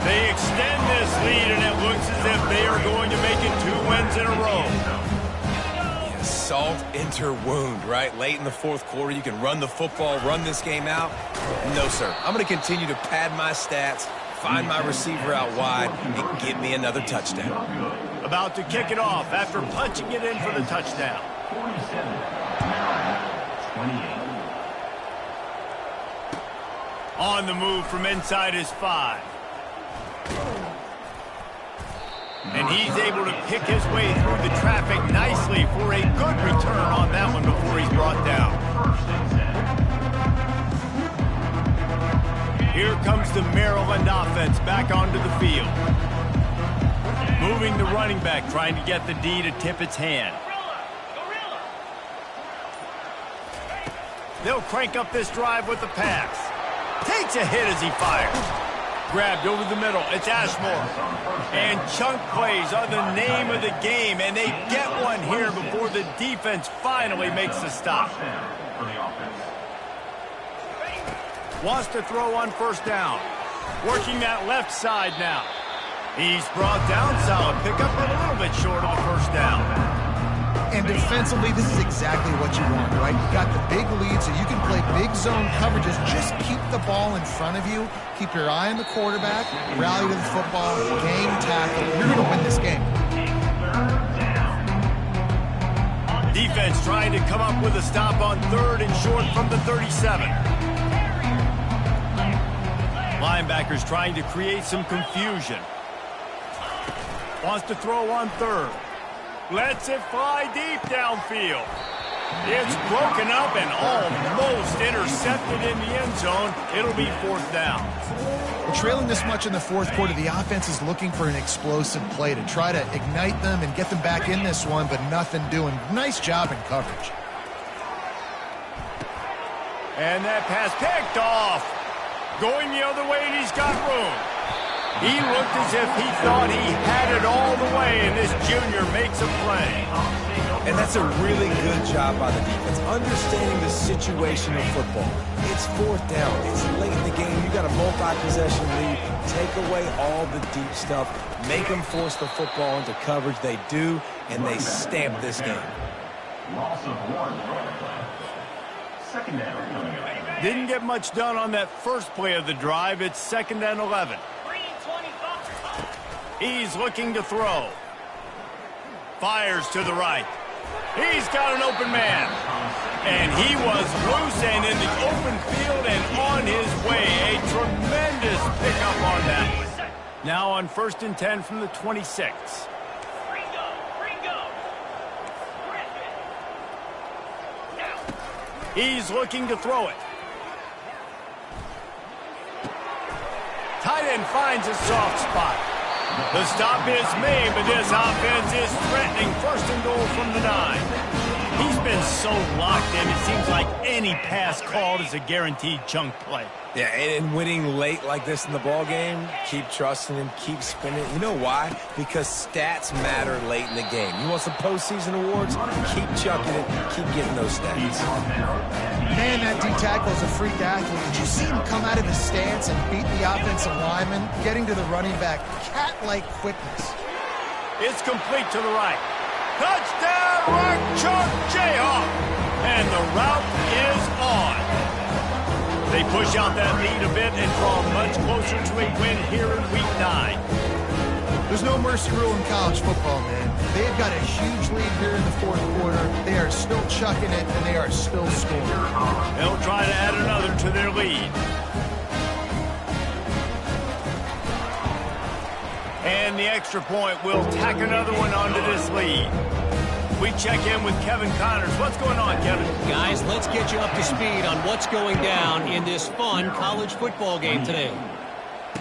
They extend this lead, and it looks as if they are going to make it 2 wins in a row. Yeah, salt enter wound, right? Late in the 4th quarter, you can run the football, run this game out. No, sir. I'm going to continue to pad my stats, find my receiver out wide, and get me another touchdown. About to kick it off after punching it in for the touchdown. 47, Maryland 28. On the move from inside his 5. And he's able to pick his way through the traffic nicely for a good return on that one before he's brought down. Here comes the Maryland offense back onto the field. Moving the running back, trying to get the D to tip its hand. They'll crank up this drive with the pass. Takes a hit as he fires. Grabbed over the middle. It's Ashmore. And chunk plays are the name of the game, and they get one here before the defense finally makes the stop. Wants to throw on first down. Working that left side now. He's brought down solid. Pick up a little bit short of the first down. And defensively, this is exactly what you want, right? You got the big lead, so you can play big zone coverages. Just keep the ball in front of you. Keep your eye on the quarterback. Rally to the football. Game tackle. You're going to win this game. Defense trying to come up with a stop on 3rd and short from the 37. Linebackers trying to create some confusion. Wants to throw on 3rd. Lets it fly deep downfield. It's broken up and almost intercepted in the end zone. It'll be 4th down. Well, trailing this much in the 4th quarter, the offense is looking for an explosive play to try to ignite them and get them back in this one, but nothing doing. Nice job in coverage. And that pass picked off. Going the other way, and he's got room. He looked as if he thought he had it all the way, and this junior makes a play. And that's a really good job by the defense, understanding the situation of football. It's 4th down. It's late in the game. You got a multi-possession lead. Take away all the deep stuff. Make them force the football into coverage. They do, and they stamp this game. Loss of 1. Second down coming up. Didn't get much done on that first play of the drive. It's 2nd and 11. He's looking to throw. Fires to the right. He's got an open man. And he was loose and in the open field and on his way. A tremendous pickup on that one. Now on 1st and 10 from the 26. He's looking to throw it. Tight end finds a soft spot. The stop is made, but this offense is threatening 1st and goal from the 9. He's been so locked in, it seems like any pass called is a guaranteed chunk play. Yeah, and winning late like this in the ball game, keep trusting him, keep spinning. You know why? Because stats matter late in the game. You want some postseason awards? Keep chucking it, keep getting those stats. Man, that D-tackle is a freak athlete. Did you see him come out of his stance and beat the offensive lineman, getting to the running back? Cat-like quickness. It's complete to the right. Touchdown, Rock Chalk Jayhawk! And the route is on. They push out that lead a bit and draw much closer to a win here in Week 9. There's no mercy rule in college football, man. They've got a huge lead here in the 4th quarter. They are still chucking it, and they are still scoring. They'll try to add another to their lead. And the extra point will tack another one onto this lead. We check in with Kevin Connors. What's going on, Kevin? Guys, let's get you up to speed on what's going down in this fun college football game today.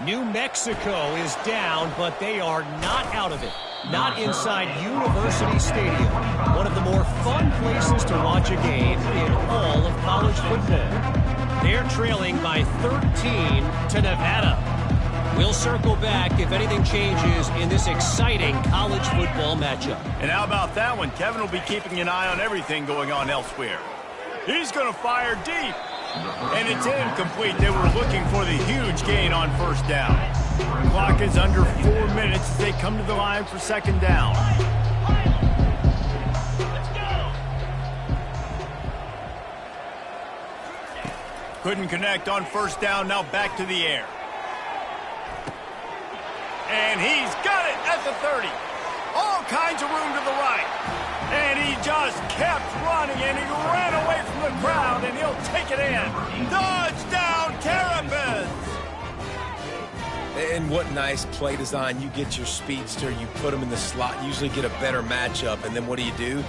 New Mexico is down, but they are not out of it. Not inside University Stadium, one of the more fun places to watch a game in all of college football. They're trailing by 13 to Nevada. We'll circle back if anything changes in this exciting college football matchup. And how about that one? Kevin will be keeping an eye on everything going on elsewhere. He's going to fire deep. And it's incomplete. They were looking for the huge gain on 1st down. Clock is under 4 minutes as they come to the line for 2nd down. Couldn't connect on 1st down. Now back to the air. And he's got it at the 30. All kinds of room to the right. And he just kept running, and he ran away from the crowd, and he'll take it in. Touchdown, Terrapins! And what nice play design. You get your speedster, you put him in the slot, usually get a better matchup, and then what do? You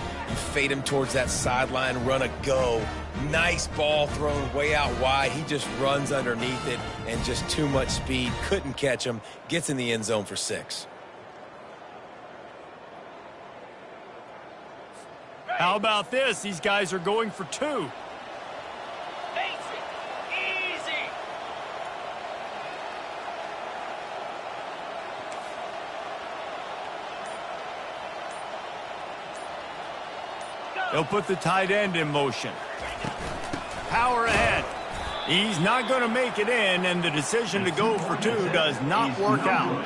fade him towards that sideline, run a go. Nice ball thrown way out wide. He just runs underneath it and just too much speed. Couldn't catch him. Gets in the end zone for 6. How about this? These guys are going for 2. They'll put the tight end in motion. Power ahead. He's not going to make it in, and the decision to go for 2 does not work out.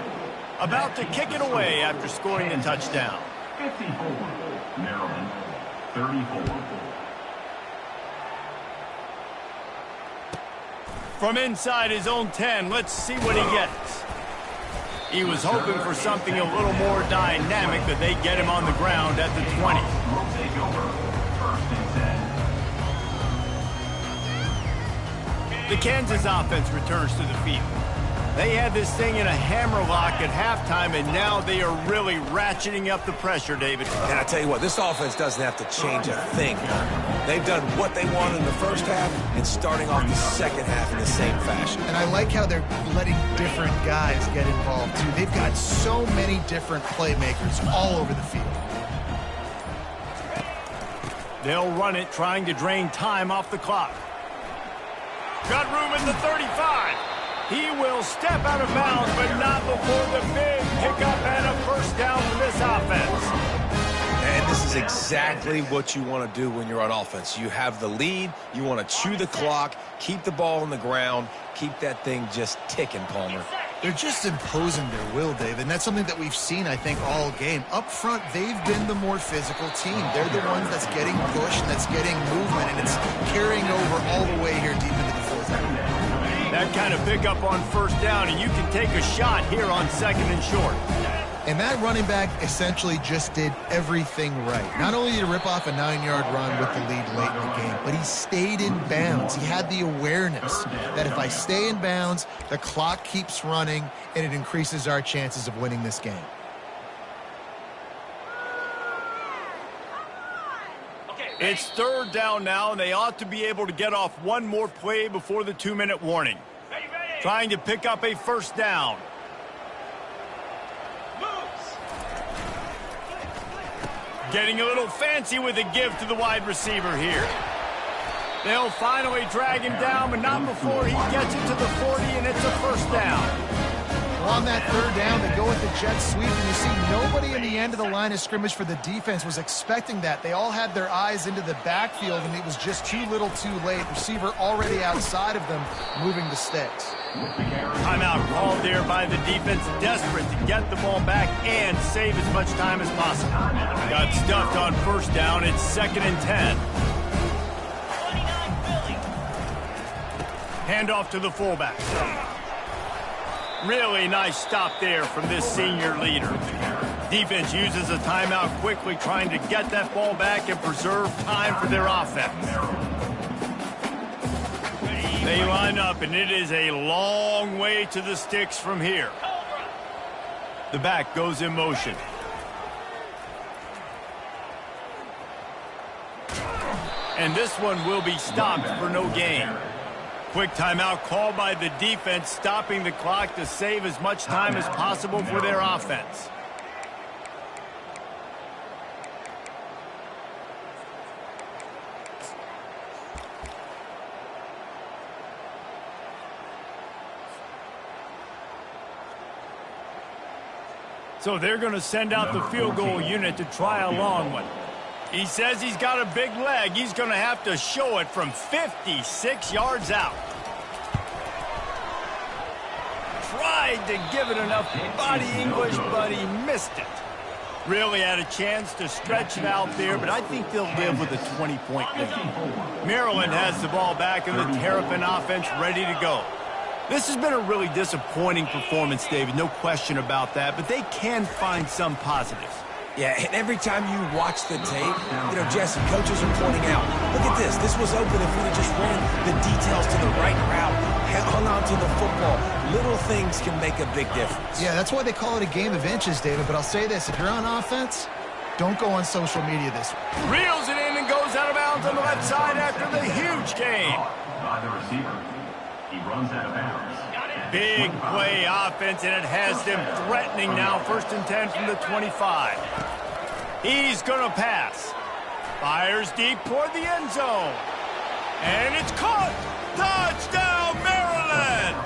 About to kick it away after scoring a touchdown. 54, Maryland, 34. From inside his own 10, let's see what he gets. He was hoping for something a little more dynamic, but they get him on the ground at the 20. Will take over. 1st and 10. The Kansas offense returns to the field. They had this thing in a hammerlock at halftime, and now they are really ratcheting up the pressure, David. And I tell you what, this offense doesn't have to change a thing. They've done what they wanted in the first half and starting off the second half in the same fashion. And I like how they're letting different guys get involved, too. They've got so many different playmakers all over the field. They'll run it, trying to drain time off the clock. Got room at the 35. He will step out of bounds, but not before the big pickup and a first down for this offense. And this is exactly what you want to do when you're on offense. You have the lead. You want to chew the clock, keep the ball on the ground, keep that thing just ticking, Palmer. They're just imposing their will, David, and that's something that we've seen, I think, all game. Up front, they've been the more physical team. They're the ones that's getting pushed, that's getting movement, and it's carrying over all the way here deep into the 4th quarter. That kind of pickup on first down, and you can take a shot here on 2nd and short. And that running back essentially just did everything right. Not only did he rip off a 9-yard run with the lead late in the game, but he stayed in bounds. He had the awareness that if I stay in bounds, the clock keeps running, and it increases our chances of winning this game. It's 3rd down now, and they ought to be able to get off one more play before the 2-minute warning. Trying to pick up a first down. Getting a little fancy with a give to the wide receiver here. They'll finally drag him down, but not before he gets it to the 40, and it's a first down. Well, on that 3rd down, they go with the jet sweep, and you see nobody in the end of the line of scrimmage for the defense was expecting that. They all had their eyes into the backfield, and it was just too little too late. Receiver already outside of them, moving the sticks. Timeout called there by the defense, desperate to get the ball back and save as much time as possible. Got stuffed on first down. It's 2nd and 10. 29 Philly. Handoff to the fullback. Really nice stop there from this senior leader. Defense uses a timeout quickly, trying to get that ball back and preserve time for their offense. They line up, and it is a long way to the sticks from here. The back goes in motion. And this one will be stopped for no gain. Quick timeout called by the defense, stopping the clock to save as much time as possible for their offense. So they're going to send out the field goal unit to try a long one. He says he's got a big leg. He's going to have to show it from 56 yards out. Tried to give it enough body English, but he missed it. Really had a chance to stretch it out there, but I think they'll live with a 20-point lead. Maryland has the ball back, and the Terrapin offense ready to go. This has been a really disappointing performance, David, no question about that, but they can find some positives. Yeah, and every time you watch the tape, Jesse, coaches are pointing out, look at this. This was open if we had just ran the details to the right route, hung on to the football. Little things can make a big difference. Yeah, that's why they call it a game of inches, David. But I'll say this, if you're on offense, don't go on social media this week. Reels it in and goes out of bounds on the left side after the huge gain. By the receiver. He runs out of bounds. Big play offense, and it has them threatening now. 1st and 10 from the 25. He's going to pass. Fires deep toward the end zone. And it's caught. Touchdown, Maryland!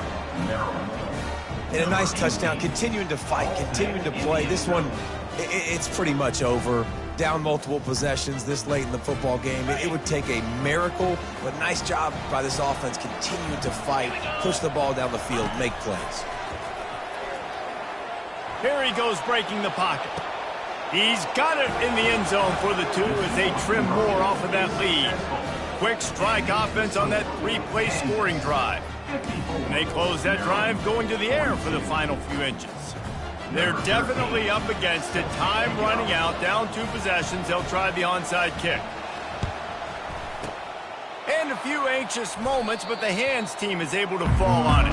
And a nice touchdown, continuing to fight, continuing to play. This one, it's pretty much over. Down multiple possessions this late in the football game. It would take a miracle, but nice job by this offense continuing to fight, push the ball down the field, make plays. Here he goes breaking the pocket. He's got it in the end zone for the 2 as they trim more off of that lead. Quick strike offense on that 3-play scoring drive. And they close that drive going to the air for the final few inches. They're definitely up against it. Time running out, down 2 possessions. They'll try the onside kick. And a few anxious moments, but the hands team is able to fall on it.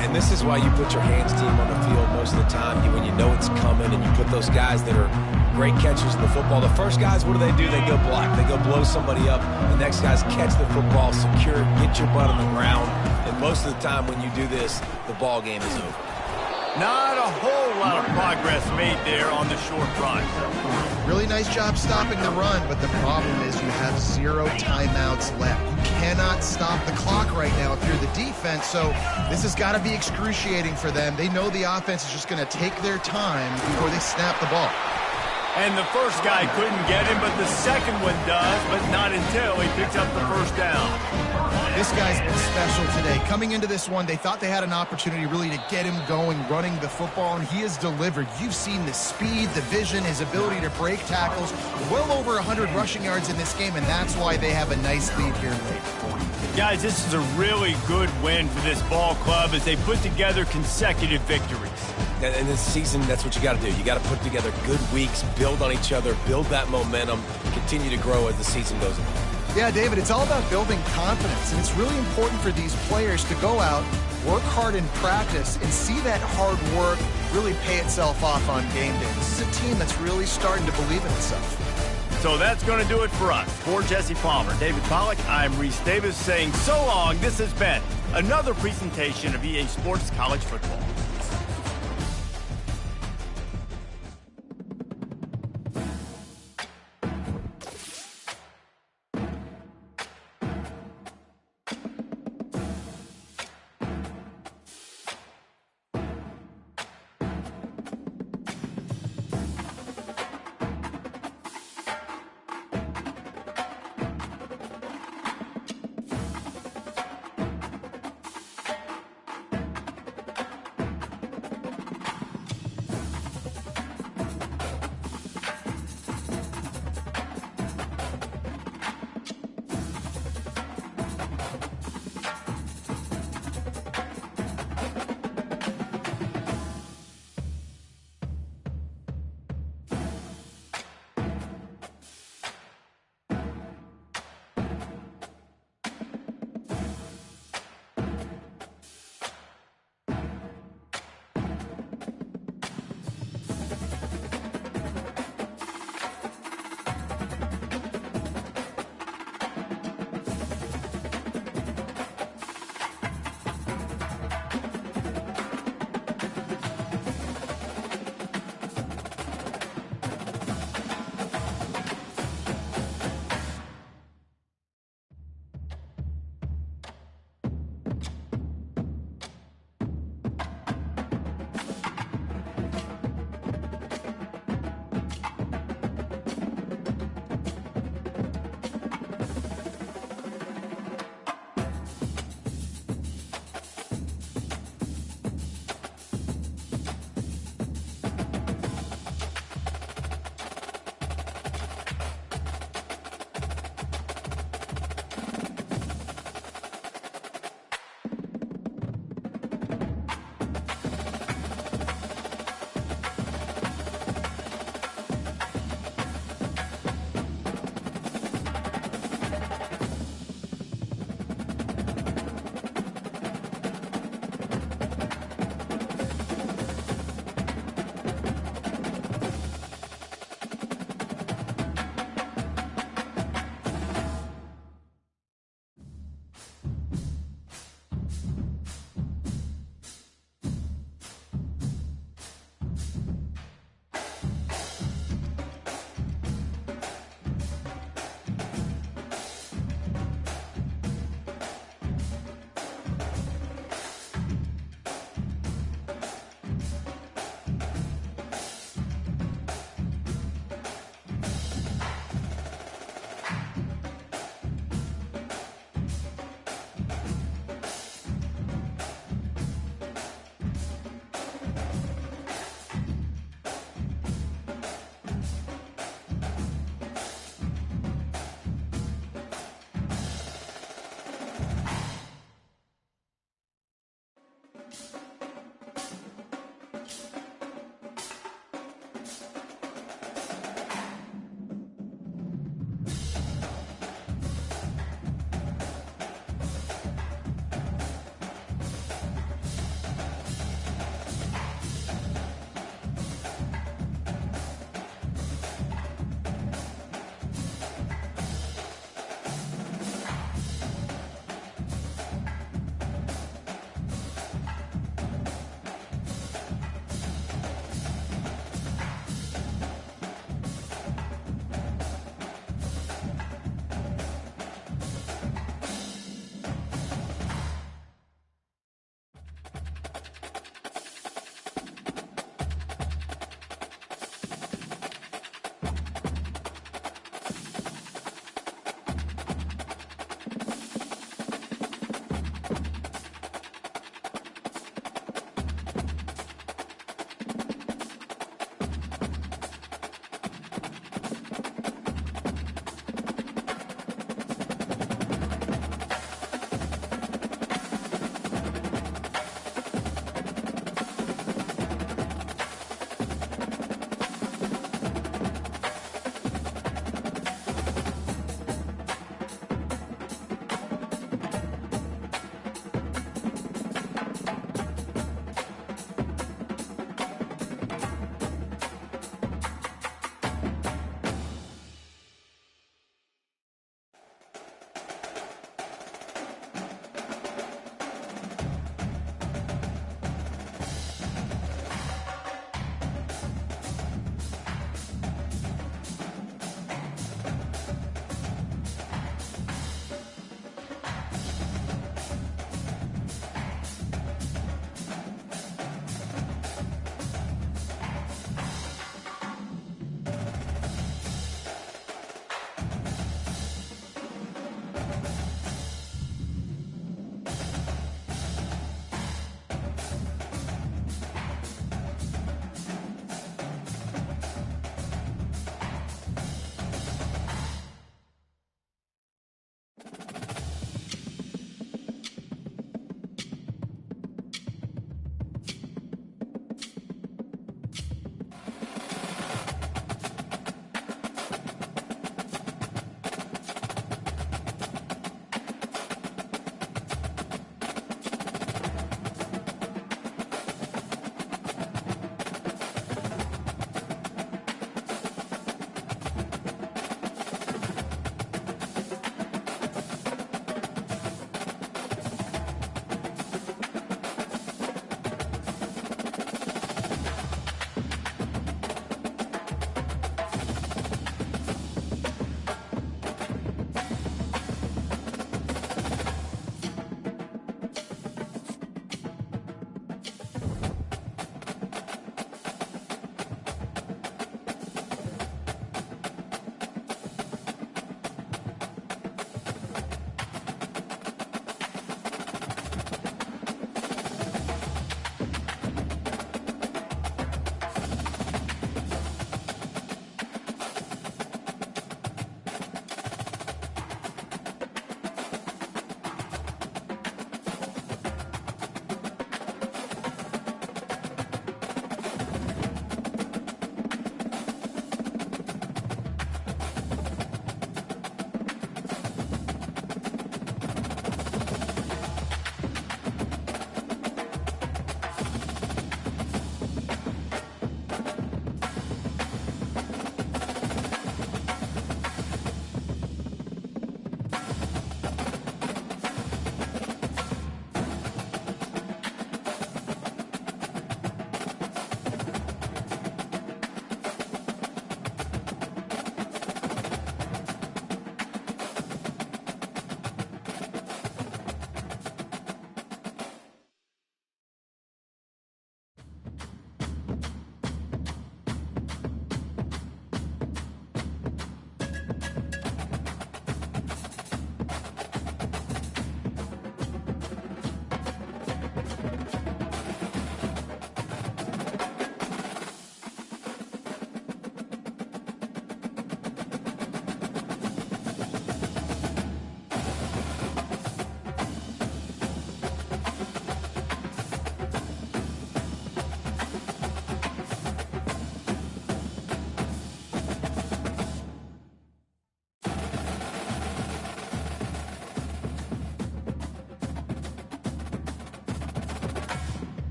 And this is why you put your hands team on the field most of the time. When you know it's coming and you put those guys that are great catchers in the football. The first guys, what do? They go block. They go blow somebody up. The next guys catch the football, secure it, get your butt on the ground. And most of the time when you do this, the ball game is over. Not a whole lot of progress made there on the short run. Really nice job stopping the run, but the problem is you have 0 timeouts left. You cannot stop the clock right now if you're the defense, so this has got to be excruciating for them. They know the offense is just going to take their time before they snap the ball. And the first guy couldn't get him, but the second one does, but not until he picks up the first down. This guy's been special today. Coming into this one, they thought they had an opportunity really to get him going, running the football, and he has delivered. You've seen the speed, the vision, his ability to break tackles. Well over 100 rushing yards in this game, and that's why they have a nice lead here late. Guys, this is a really good win for this ball club as they put together consecutive victories. And this season, that's what you got to do. You got to put together good weeks, build on each other, build that momentum, continue to grow as the season goes on. Yeah, David, it's all about building confidence, and it's really important for these players to go out, work hard in practice, and see that hard work really pay itself off on game day. This is a team that's really starting to believe in itself. So that's going to do it for us. For Jesse Palmer, David Pollack, I'm Reese Davis saying so long. This has been another presentation of EA Sports College Football.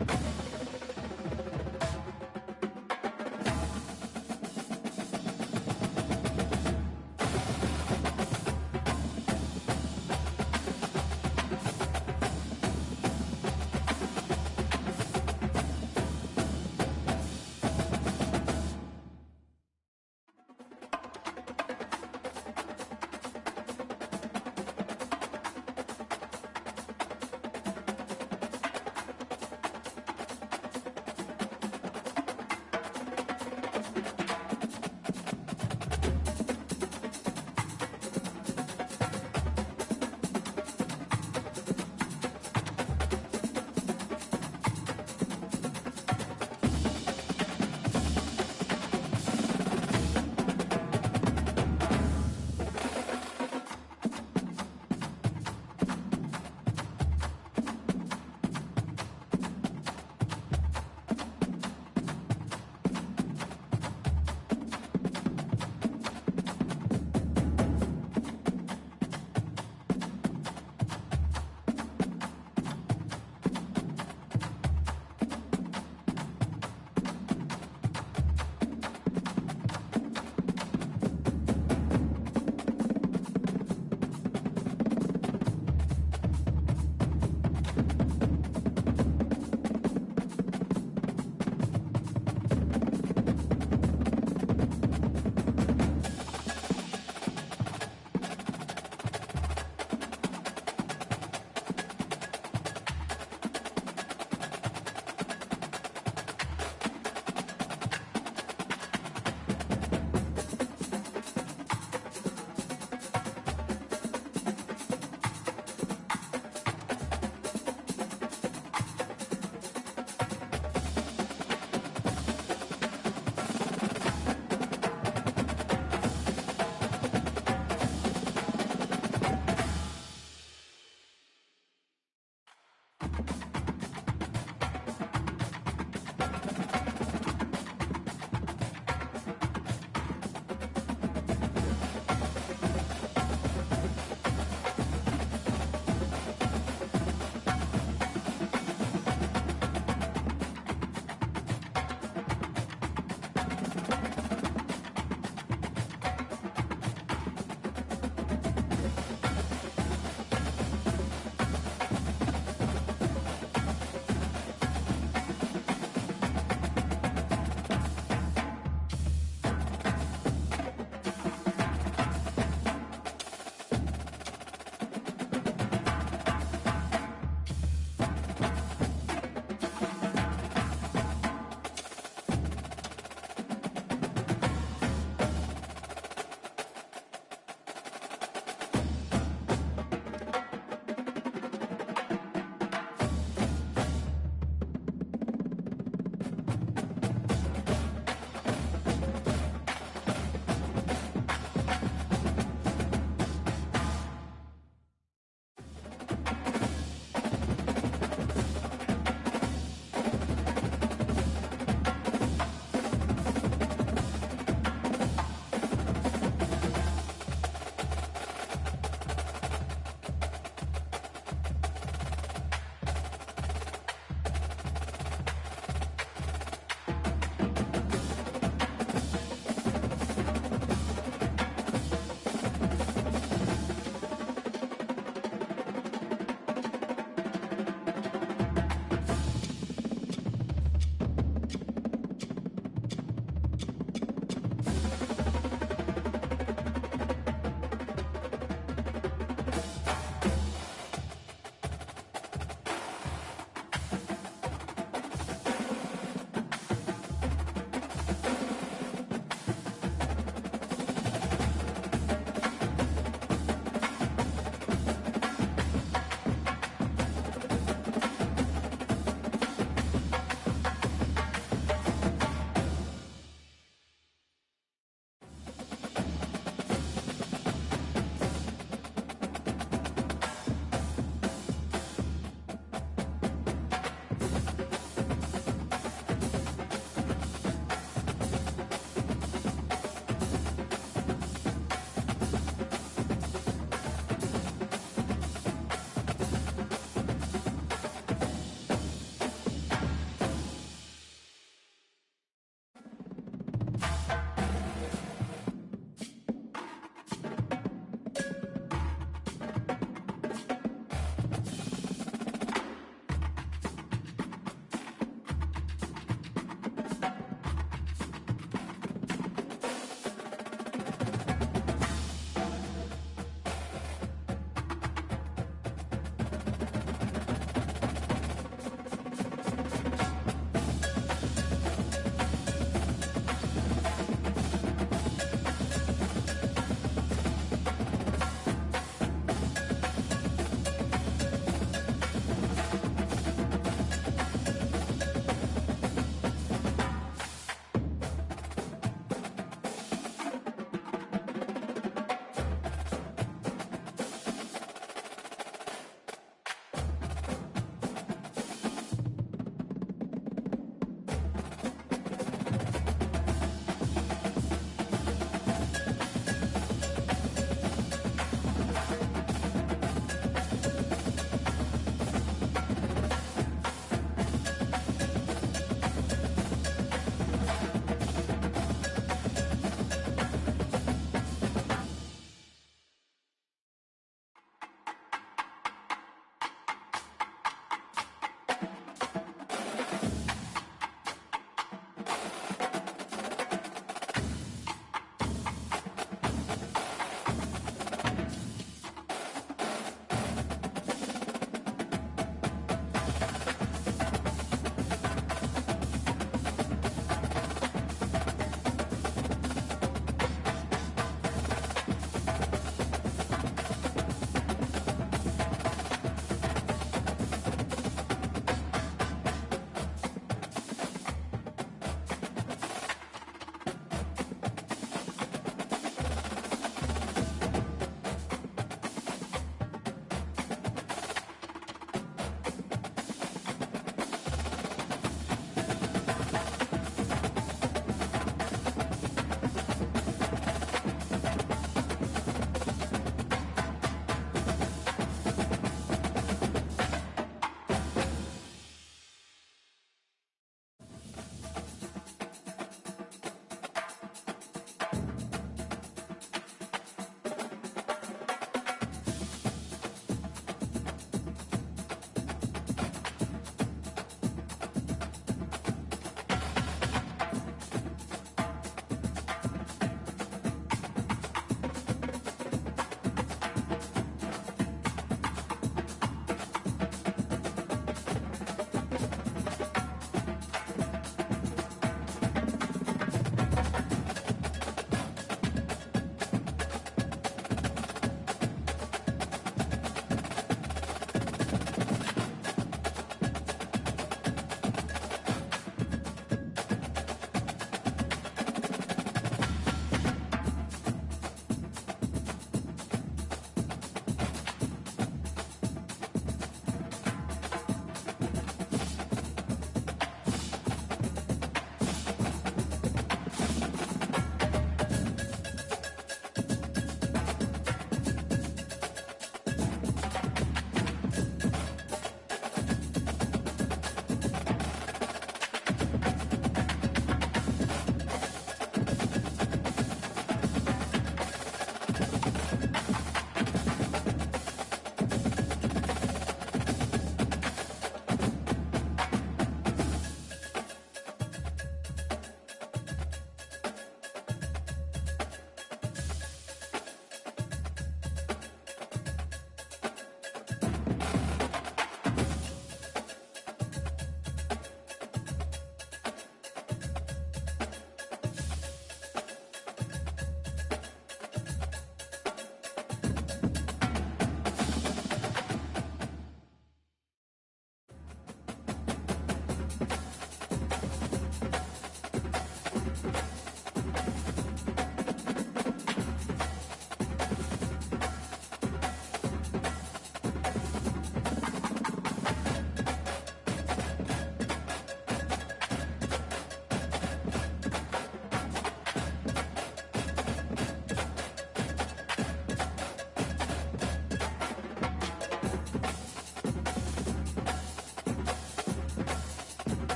it.